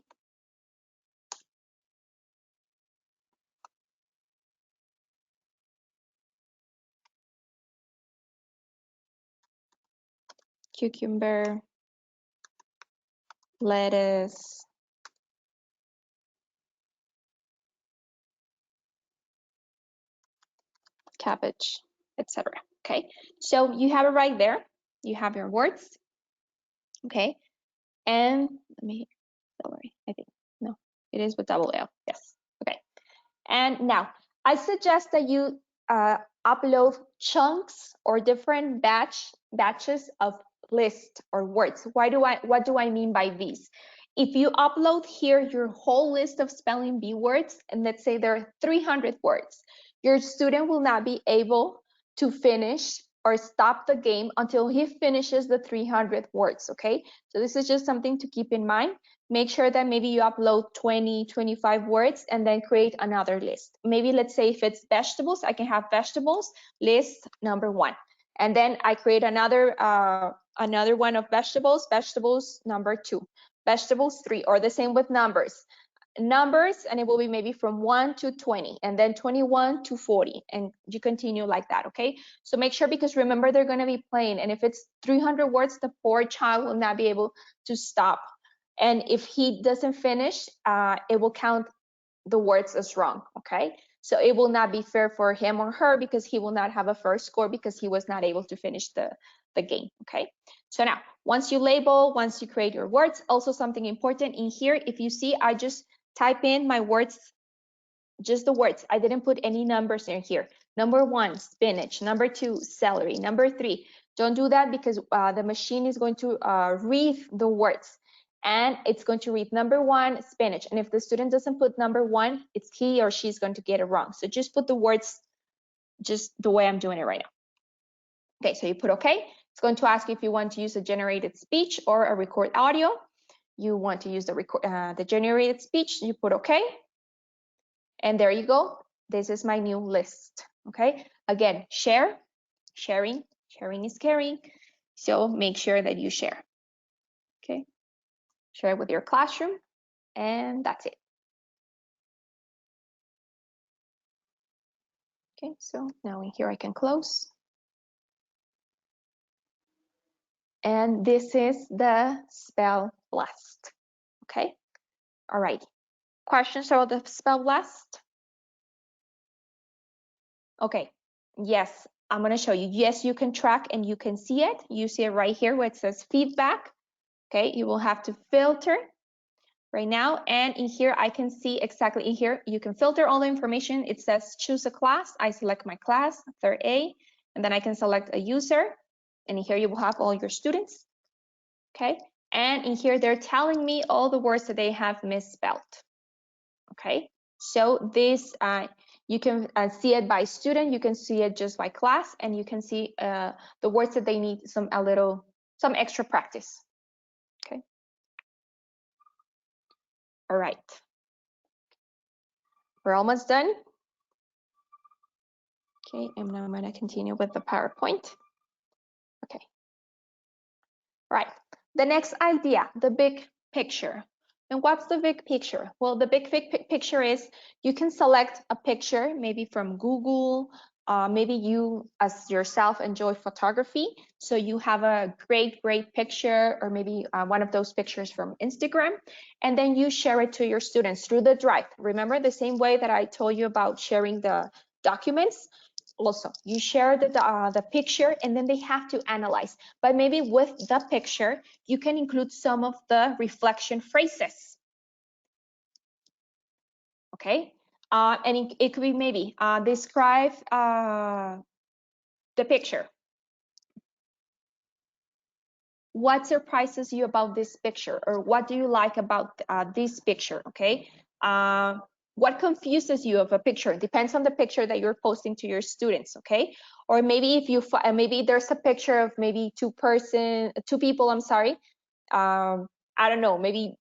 Cucumber, lettuce, cabbage, etc. Okay, so you have it right there. You have your words. Okay, and let me, celery, I think, no, it is with double L, yes. Okay, and now I suggest that you upload chunks or different batches of lists or words. What do I mean by these? If you upload here your whole list of spelling bee words, and let's say there are 300 words, your student will not be able to finish or stop the game until he finishes the 300 words, okay? So this is just something to keep in mind. Make sure that maybe you upload 20, 25 words and then create another list. Maybe let's say if it's vegetables, I can have vegetables, list number 1. And then I create another one of vegetables, number 2, vegetables 3, or the same with numbers, and it will be maybe from 1 to 20, and then 21 to 40, and you continue like that, okay? So make sure, because remember, they're going to be playing, and if it's 300 words, the poor child will not be able to stop. And if he doesn't finish, it will count the words as wrong, okay? So it will not be fair for him or her, because he will not have a first score because he was not able to finish the game, okay? So now, once you label, once you create your words, also something important in here, if you see, I just type in my words, just the words. I didn't put any numbers in here. Number 1, spinach. Number 2, celery. Number 3, don't do that because the machine is going to read the words and it's going to read number 1, spinach. And if the student doesn't put number 1, it's he or she's going to get it wrong. So just put the words just the way I'm doing it right now. Okay, so you put okay. It's going to ask you if you want to use a generated speech or a record audio. You want to use the generated speech, you put okay. And there you go. This is my new list. Okay, again, sharing is caring. So make sure that you share. Okay, share with your classroom, and that's it. Okay, so now in here I can close. And this is the spell blast. Okay, all right. Questions about the spell blast? Okay, yes, I'm going to show you. Yes, you can track and you can see it. You see it right here where it says feedback. Okay, you will have to filter right now. And in here, I can see exactly in here, you can filter all the information. It says choose a class. I select my class, third A, and then I can select a user. And in here, you will have all your students. Okay, and in here, they're telling me all the words that they have misspelled. Okay, so this, you can see it by student, you can see it just by class, and you can see the words that they need some extra practice. Okay. All right. We're almost done. Okay, and now I'm going to continue with the PowerPoint. Okay. All right. The next idea, the big picture. And what's the big picture? Well, the big picture is you can select a picture, maybe from Google, maybe you as yourself enjoy photography. So you have a great picture, or maybe one of those pictures from Instagram, and then you share it to your students through the drive. Remember the same way that I told you about sharing the documents? Also, you share the picture and then they have to analyze. But maybe with the picture, you can include some of the reflection phrases. Okay, and it could be maybe describe the picture. What surprises you about this picture, or what do you like about this picture? Okay, what confuses you of a picture? It depends on the picture that you're posting to your students. Okay, or maybe if you maybe there's a picture of maybe two people, I'm sorry, I don't know, maybe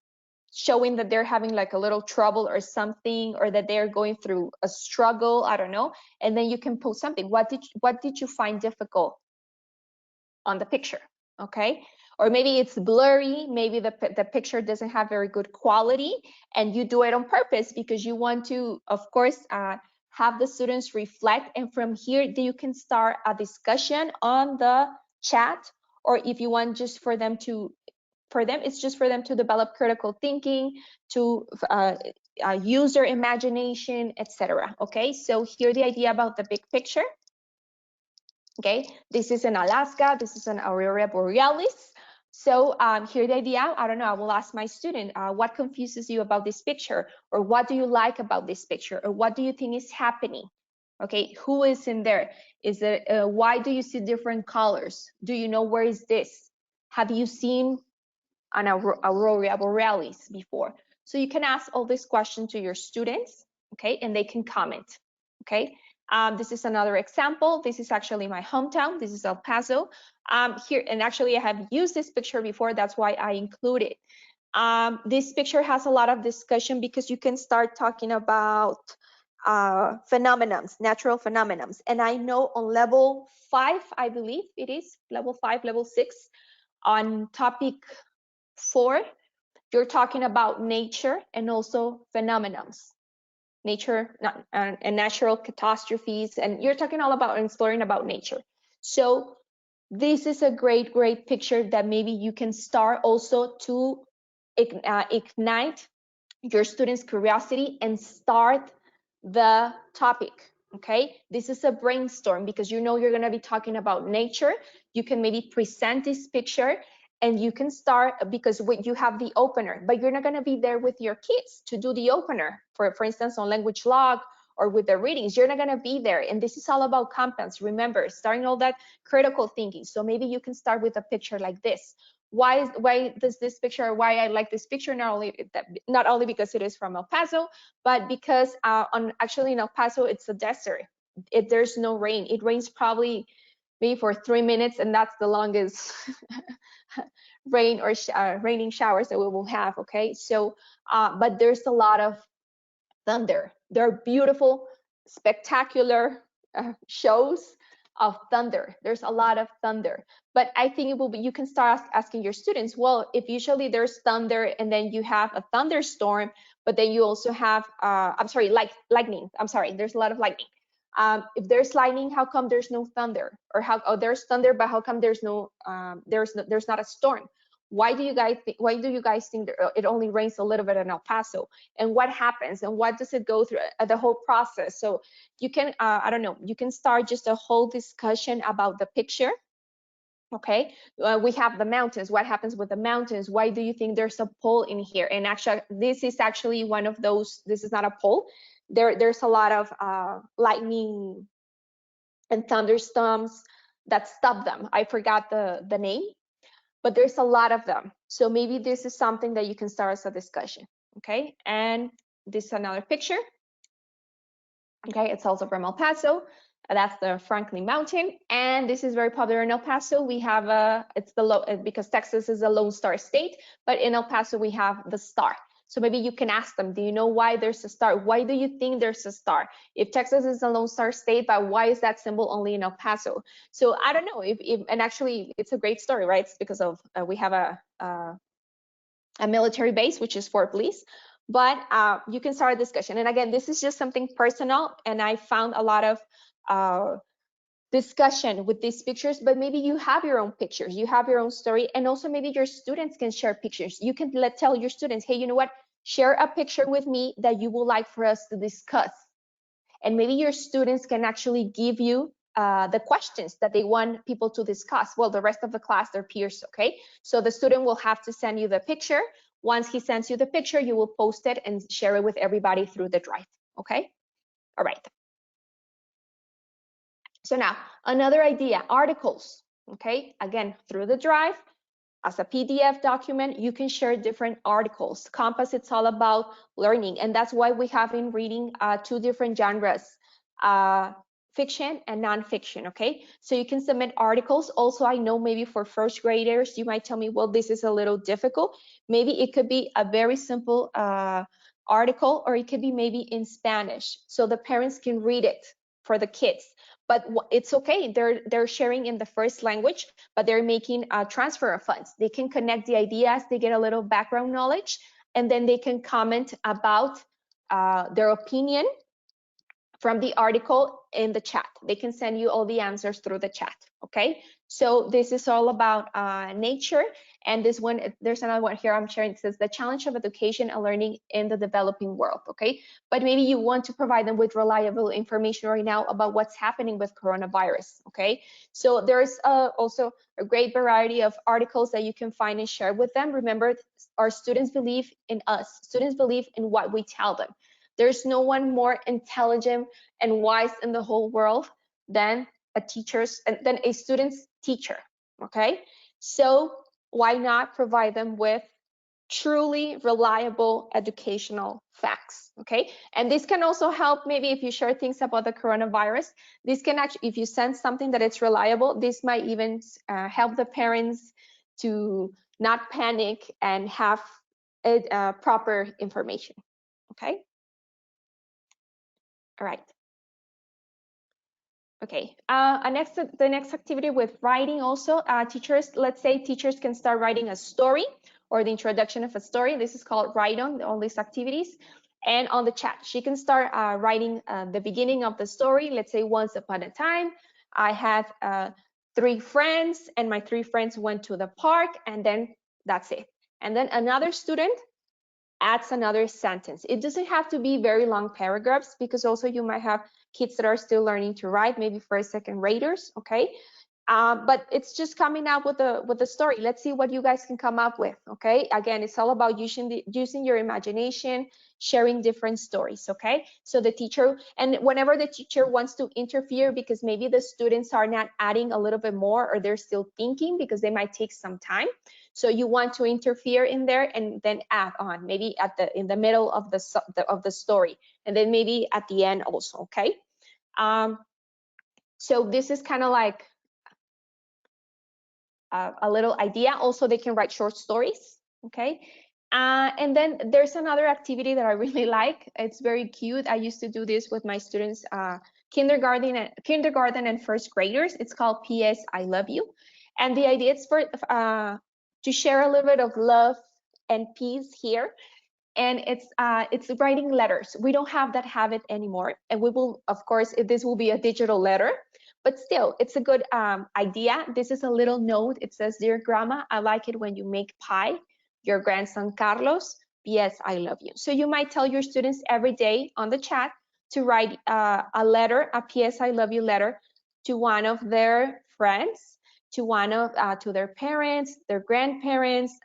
showing that they're having like a little trouble or something, or that they're going through a struggle, I don't know, and then you can post something. What did you find difficult on the picture? Okay, or maybe it's blurry, maybe the picture doesn't have very good quality, and you do it on purpose because you want to, of course, have the students reflect, and from here you can start a discussion on the chat, or if you want just for them, it's just for them to develop critical thinking, to use their imagination, etc. Okay, so here the idea about the big picture. Okay, this is in Alaska, this is an Aurora Borealis. So here the idea, I don't know, I will ask my student, what confuses you about this picture? Or what do you like about this picture? Or what do you think is happening? Okay, who is in there? Is it, why do you see different colors? Do you know where is this? Have you seen an Aurora Borealis before? So you can ask all these questions to your students, okay, and they can comment, okay? This is another example. This is actually my hometown. This is El Paso. Here, and actually I have used this picture before. That's why I include it. This picture has a lot of discussion because you can start talking about phenomenons, natural phenomenons. And I know on level 5, I believe it is, level 5, level 6, on topic 4, you're talking about nature and also phenomenons. Nature and natural catastrophes, and you're talking all about exploring about nature. So this is a great picture that maybe you can start also to ignite your students' curiosity and start the topic. Okay, this is a brainstorm because you know you're going to be talking about nature. You can maybe present this picture and you can start, because you have the opener, but you're not going to be there with your kids to do the opener, for instance, on language log or with the readings, you're not going to be there. And this is all about compounds. Remember, starting all that critical thinking. So maybe you can start with a picture like this. Why does this picture, why I like this picture, not only because it is from El Paso, but because actually in El Paso, it's a desert. There's no rain. It rains probably maybe for 3 minutes, and that's the longest rain or raining showers that we will have. Okay, so but there's a lot of thunder. They're beautiful, spectacular shows of thunder. There's a lot of thunder, but I think it will be, you can start asking your students, well, if usually there's thunder and then you have a thunderstorm, but then you also have, I'm sorry, like lightning. I'm sorry, there's a lot of lightning. If there's lightning, how come there's no thunder? Or there's thunder, but how come there's there's not a storm? Why do you guys think it only rains a little bit in El Paso? And what happens? And what does it go through the whole process? So you can, I don't know, you can start just a whole discussion about the picture. Okay, we have the mountains. What happens with the mountains? Why do you think there's a pole in here? And actually, this is actually one of those. This is not a pole. There's a lot of lightning and thunderstorms that stop them. I forgot the name, but there's a lot of them. So maybe this is something that you can start as a discussion. Okay, and this is another picture. Okay, it's also from El Paso. That's the Franklin Mountain, and this is very popular in El Paso. We have because Texas is a Lone Star state, but in El Paso we have the star. So maybe you can ask them, do you know why there's a star? Why do you think there's a star? If Texas is a Lone Star state, but why is that symbol only in El Paso? So I don't know and actually it's a great story, right? It's because of we have a military base, which is Fort Bliss. But you can start a discussion. And again, this is just something personal, and I found a lot of discussion with these pictures, but maybe you have your own pictures, you have your own story, and also maybe your students can share pictures. You can tell your students, hey, you know what? Share a picture with me that you would like for us to discuss. And maybe your students can actually give you the questions that they want people to discuss. Well, the rest of the class, their peers, okay? So the student will have to send you the picture. Once he sends you the picture, you will post it and share it with everybody through the drive, okay? All right. So now, another idea, articles, okay? Again, through the drive, as a PDF document, you can share different articles. Compass, it's all about learning, and that's why we have been reading two different genres, fiction and nonfiction, okay? So you can submit articles. Also, I know maybe for first graders, you might tell me, well, this is a little difficult. Maybe it could be a very simple article, or it could be maybe in Spanish, so the parents can read it for the kids. But it's okay, they're sharing in the first language, but they're making a transfer of funds. They can connect the ideas, they get a little background knowledge, and then they can comment about their opinion from the article in the chat. They can send you all the answers through the chat, okay? So this is all about nature. And this one, there's another one here I'm sharing. It says the challenge of education and learning in the developing world, okay? But maybe you want to provide them with reliable information right now about what's happening with coronavirus, okay? So there's also a great variety of articles that you can find and share with them. Remember, our students believe in us. Students believe in what we tell them. There's no one more intelligent and wise in the whole world than a student's teacher, okay? So why not provide them with truly reliable educational facts, okay? And this can also help maybe if you share things about the coronavirus. This can actually, if you send something that it's reliable, this might even help the parents to not panic and have proper information, okay? All right. Okay, the next activity with writing also, teachers, let's say teachers can start writing a story or the introduction of a story. This is called write on, all these activities. And on the chat, she can start writing the beginning of the story. Let's say once upon a time, I had 3 friends and my 3 friends went to the park, and then that's it. And then another student adds another sentence. It doesn't have to be very long paragraphs, because also you might have kids that are still learning to write, maybe first, second graders, okay? But it's just coming up with a story. Let's see what you guys can come up with, okay? Again, it's all about using your imagination, sharing different stories, okay? So the teacher, and whenever the teacher wants to interfere, because maybe the students are not adding a little bit more, or they're still thinking because they might take some time. So you want to interfere in there and then add on, maybe in the middle of the story, and then maybe at the end also, okay? So this is kind of like a little idea. Also, they can write short stories, okay? And then there's another activity that I really like. It's very cute. I used to do this with my students, kindergarten and first graders. It's called PS I Love You. And the idea is to share a little bit of love and peace here. And it's writing letters. We don't have that habit anymore, and we will, of course, this will be a digital letter, but still, it's a good idea. This is a little note. It says, "Dear Grandma, I like it when you make pie. Your grandson Carlos, P.S. I love you." So you might tell your students every day on the chat to write a letter, a P.S. I love you letter, to one of their friends, to their parents, their grandparents,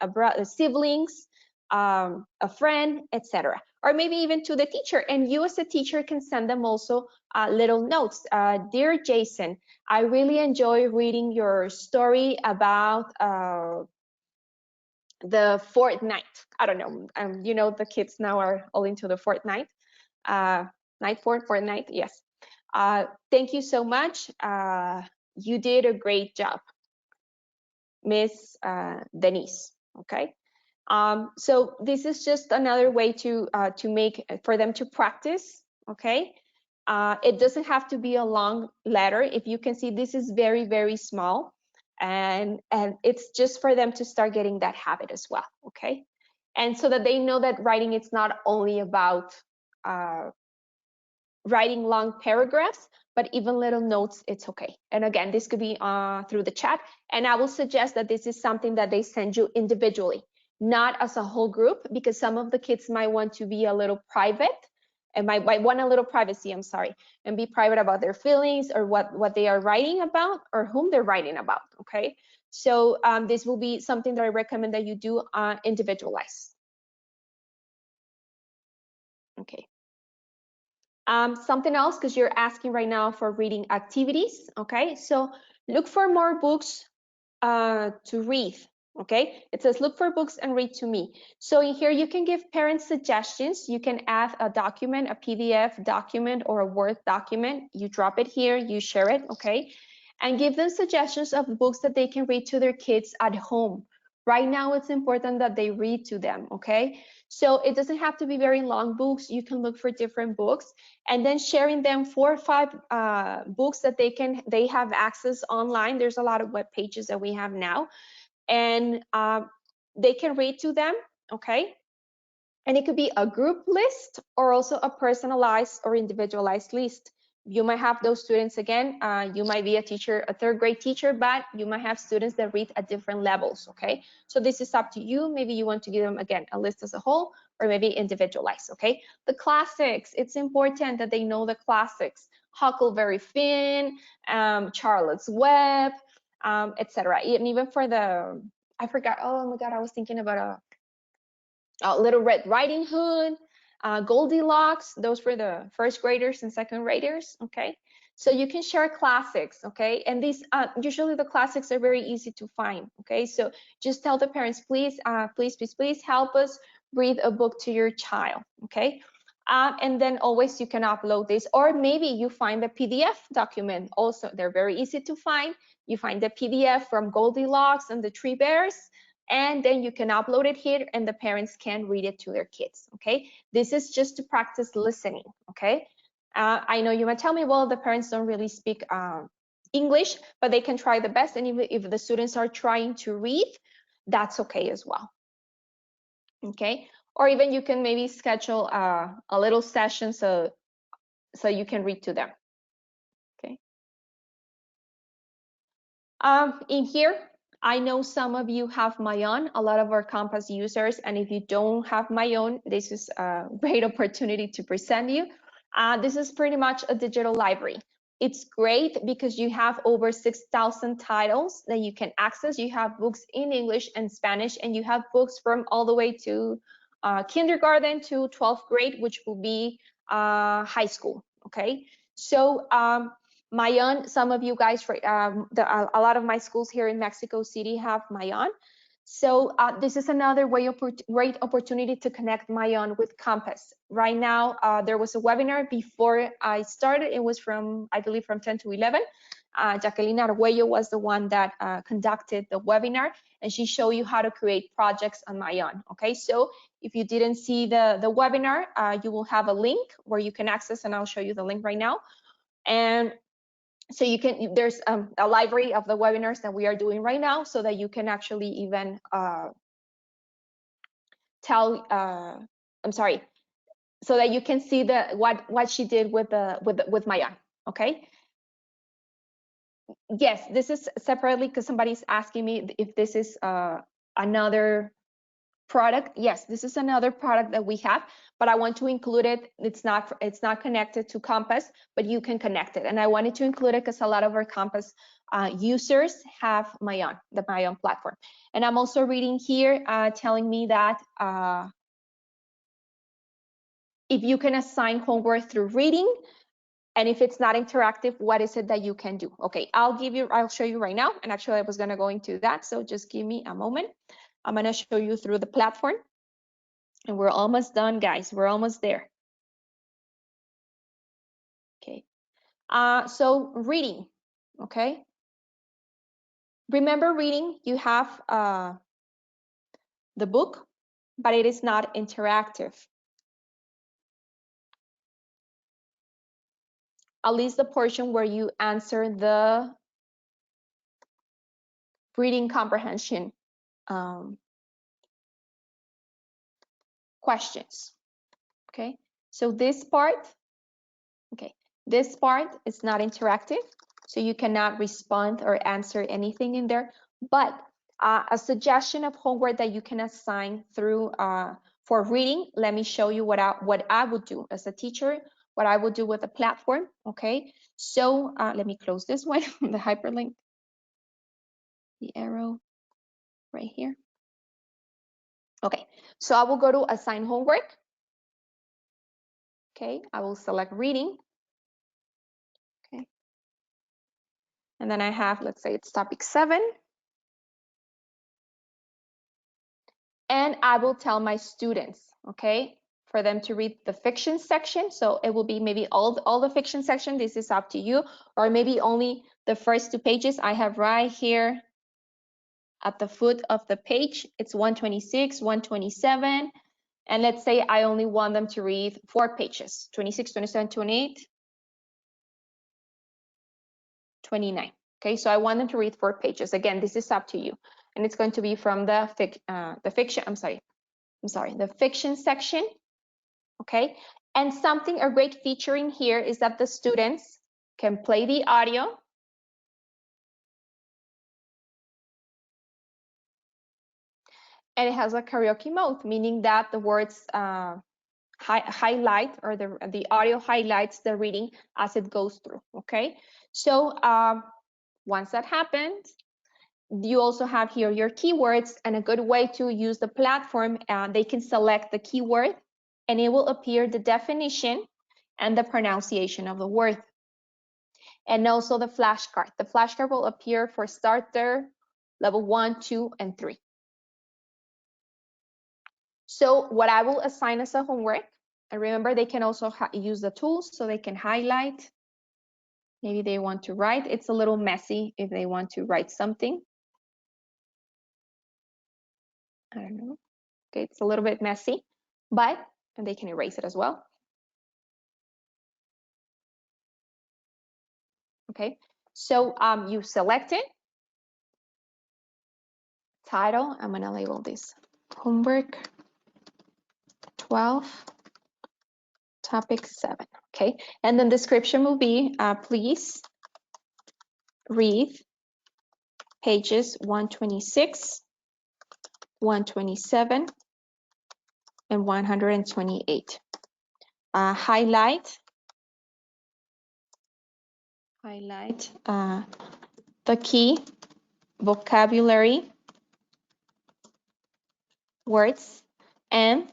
siblings, a friend, etc. Or maybe even to the teacher. And you as a teacher can send them also little notes. "Dear Jason, I really enjoy reading your story about the Fortnite." I don't know. You know, the kids now are all into the Fortnite. Fortnite, yes. "Thank you so much. You did a great job, Miss Denise." Okay. So this is just another way to make for them to practice, okay? It doesn't have to be a long letter. If you can see, this is very, very small, and it's just for them to start getting that habit as well, okay? And so that they know that writing, it's not only about writing long paragraphs, but even little notes, it's okay. And again, this could be through the chat, and I will suggest that this is something that they send you individually, not as a whole group, because some of the kids might want to be a little private and might want a little privacy, I'm sorry, and be private about their feelings or what they are writing about or whom they're writing about, okay? So this will be something that I recommend that you do individualize. Okay. Something else, because you're asking right now for reading activities, okay? So look for more books to read, okay? It says look for books and read to me. So in here, you can give parents suggestions. You can add a document, a PDF document or a Word document. You drop it here, you share it, okay? And give them suggestions of books that they can read to their kids at home. Right now, it's important that they read to them, okay? So it doesn't have to be very long books. You can look for different books, and then sharing them 4 or 5 books that they have access online. There's a lot of web pages that we have now, and they can read to them, okay? And it could be a group list or also a personalized or individualized list. You might have those students again. You might be a teacher, a third grade teacher, but you might have students that read at different levels, okay? So this is up to you. Maybe you want to give them, again, a list as a whole, or maybe individualized, okay? The classics, it's important that they know the classics. Huckleberry Finn, Charlotte's Web, etc. And even for the, I forgot, oh my God, I was thinking about Little Red Riding Hood, Goldilocks. Those were the first graders and second graders, okay? So you can share classics, okay? And these, usually the classics are very easy to find, okay? So just tell the parents, please, please help us read a book to your child, okay? And then always you can upload this, or maybe you find the PDF document also. They're very easy to find. You find the PDF from Goldilocks and the Three Bears, and then you can upload it here and the parents can read it to their kids, okay? This is just to practice listening, okay? I know you might tell me, well, the parents don't really speak English, but they can try the best, and if the students are trying to read, that's okay as well, okay? Or even you can maybe schedule a little session so you can read to them, okay? In here, I know some of you have Mayon, a lot of our Compass users, and if you don't have Mayon, this is a great opportunity to present you. This is pretty much a digital library. It's great because you have over 6,000 titles that you can access. You have books in English and Spanish, and you have books from all the way to kindergarten to 12th grade, which will be high school, okay? So Mayan, some of you guys, a lot of my schools here in Mexico City have Mayan. So this is another great opportunity to connect Mayan with Compass. Right now, there was a webinar before I started. It was from, I believe, from 10 to 11. Jacqueline Arguello was the one that conducted the webinar, and she showed you how to create projects on Mayan. Okay, so if you didn't see the webinar, you will have a link where you can access, and I'll show you the link right now. And so you can, there's a library of the webinars that we are doing right now, so that you can actually even so that you can see what she did with Maya. Okay. Yes, this is separately because somebody's asking me if this is another product. Yes, this is another product that we have, but I want to include it. It's not connected to Compass, but you can connect it. And I wanted to include it because a lot of our Compass users have Mayan, the Mayan platform. And I'm also reading here telling me that if you can assign homework through reading, and if it's not interactive, what is it that you can do? Okay, I'll show you right now. And actually I was gonna go into that, so just give me a moment. I'm gonna show you through the platform. And we're almost done, guys. We're almost there. Okay. So reading, okay? Remember reading, you have the book, but it is not interactive. At least the portion where you answer the reading comprehension questions, okay? So this part, okay, this part is not interactive, so you cannot respond or answer anything in there, but a suggestion of homework that you can assign through for reading, let me show you what I would do as a teacher, what I would do with the platform, okay? So let me close this one, the hyperlink, the arrow right here. Okay, so I will go to assign homework. Okay, I will select reading. Okay, and then I have, let's say it's topic 7. And I will tell my students, okay, for them to read the fiction section. So it will be maybe all the fiction section. This is up to you, or maybe only the first 2 pages. I have right here at the foot of the page. It's 126, 127. And let's say I only want them to read 4 pages, 26, 27, 28, 29. Okay, so I want them to read 4 pages. Again, this is up to you. And it's going to be from the fiction section. Okay, and a great feature in here is that the students can play the audio. And it has a karaoke mode, meaning that the words highlight, or the audio highlights the reading as it goes through, okay? So once that happens, you also have here your keywords, and a good way to use the platform, they can select the keyword and it will appear the definition and the pronunciation of the word. And also the flashcard. The flashcard will appear for starter, level 1, 2, and 3. So what I will assign as a homework, and remember they can also use the tools, so they can highlight. Maybe they want to write. It's a little messy if they want to write something. I don't know. Okay, it's a little bit messy, but and they can erase it as well. Okay, so you select it. Title, I'm gonna label this homework 12, topic 7. Okay, and then description will be please read pages 126, 127, and 128. Highlight highlight the key vocabulary words and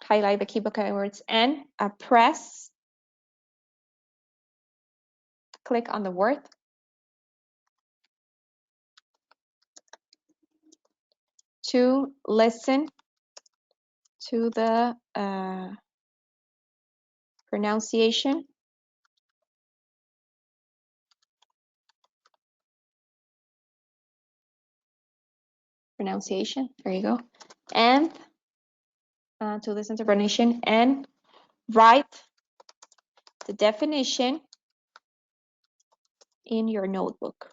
highlight the key vocabulary words and click on the word to listen to the pronunciation. There you go. And to listen to pronunciation and write the definition in your notebook.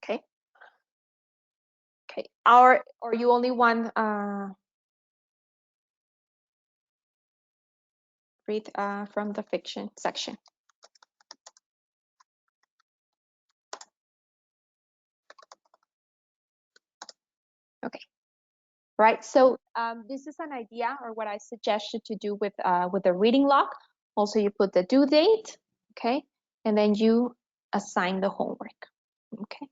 Okay. Okay. Or you only want read from the fiction section. Okay. Right. So this is an idea, or what I suggest you to do with the reading log. Also, you put the due date, okay, and then you assign the homework. Okay.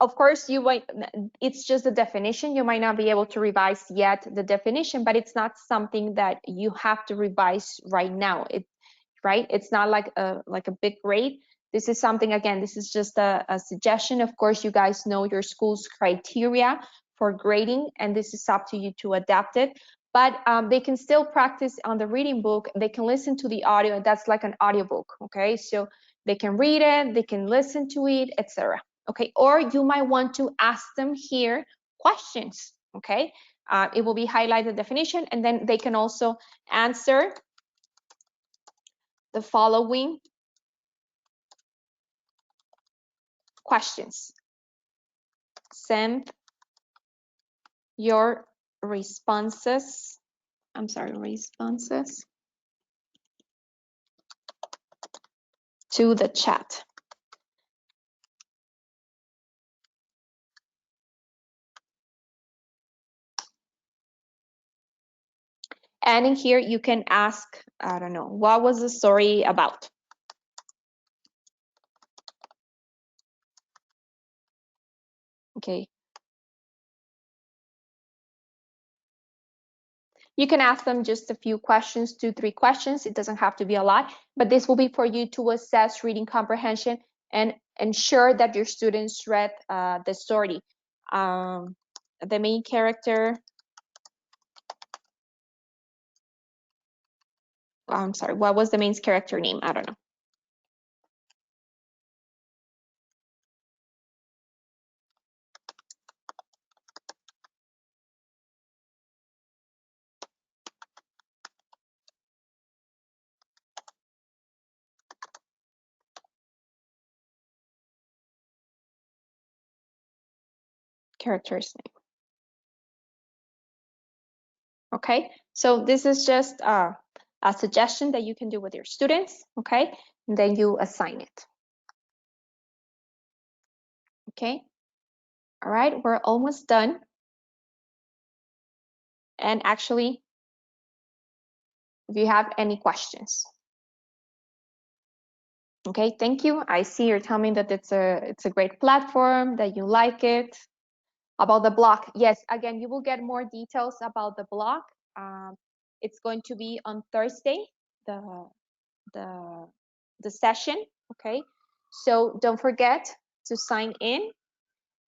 Of course, you might. It's just a definition. You might not be able to revise yet the definition, but it's not something that you have to revise right now. Right. It's not like a big grade. This is something, again, this is just a suggestion. Of course, you guys know your school's criteria for grading, and this is up to you to adapt it. But they can still practice on the reading book. They can listen to the audio. That's like an audiobook, okay? So they can read it, they can listen to it, etc. Okay, or you might want to ask them here questions, okay? It will be highlighted definition, and then they can also answer the following questions. Send your responses. Responses to the chat. And in here you can ask, I don't know, what was the story about? Okay. You can ask them just a few questions, 2-3 questions. It doesn't have to be a lot, but this will be for you to assess reading comprehension and ensure that your students read the story. The main character, I'm sorry, what was the main character name? I don't know. Character's name. Okay, so this is just a suggestion that you can do with your students, okay? And then you assign it. Okay, all right, we're almost done. And actually, if you have any questions. Okay, thank you. I see you're telling me that it's a great platform, that you like it. About the block, yes, again, you will get more details about the block. It's going to be on Thursday, the session, okay? So don't forget to sign in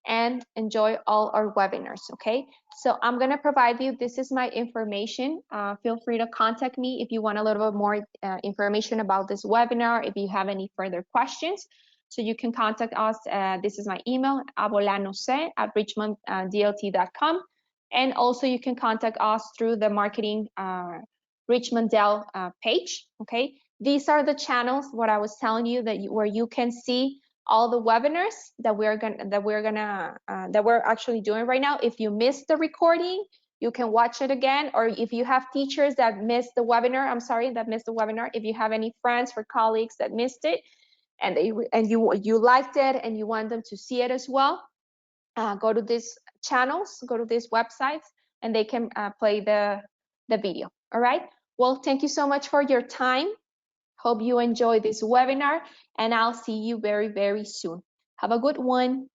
and enjoy all our webinars, okay? So I'm gonna provide you, this is my information. Feel free to contact me if you want a little bit more information about this webinar, if you have any further questions. So you can contact us, this is my email, abolanoc@richmonddlt.com. And also you can contact us through the marketing Richmond Dell page, okay? These are the channels, what I was telling you, where you can see all the webinars that we're actually doing right now. If you missed the recording, you can watch it again, or if you have teachers that missed the webinar, if you have any friends or colleagues that missed it and you liked it and you want them to see it as well, go to these channels, go to these websites, and they can play the video. All right. Well, thank you so much for your time. Hope you enjoy this webinar, and I'll see you very, very soon. Have a good one.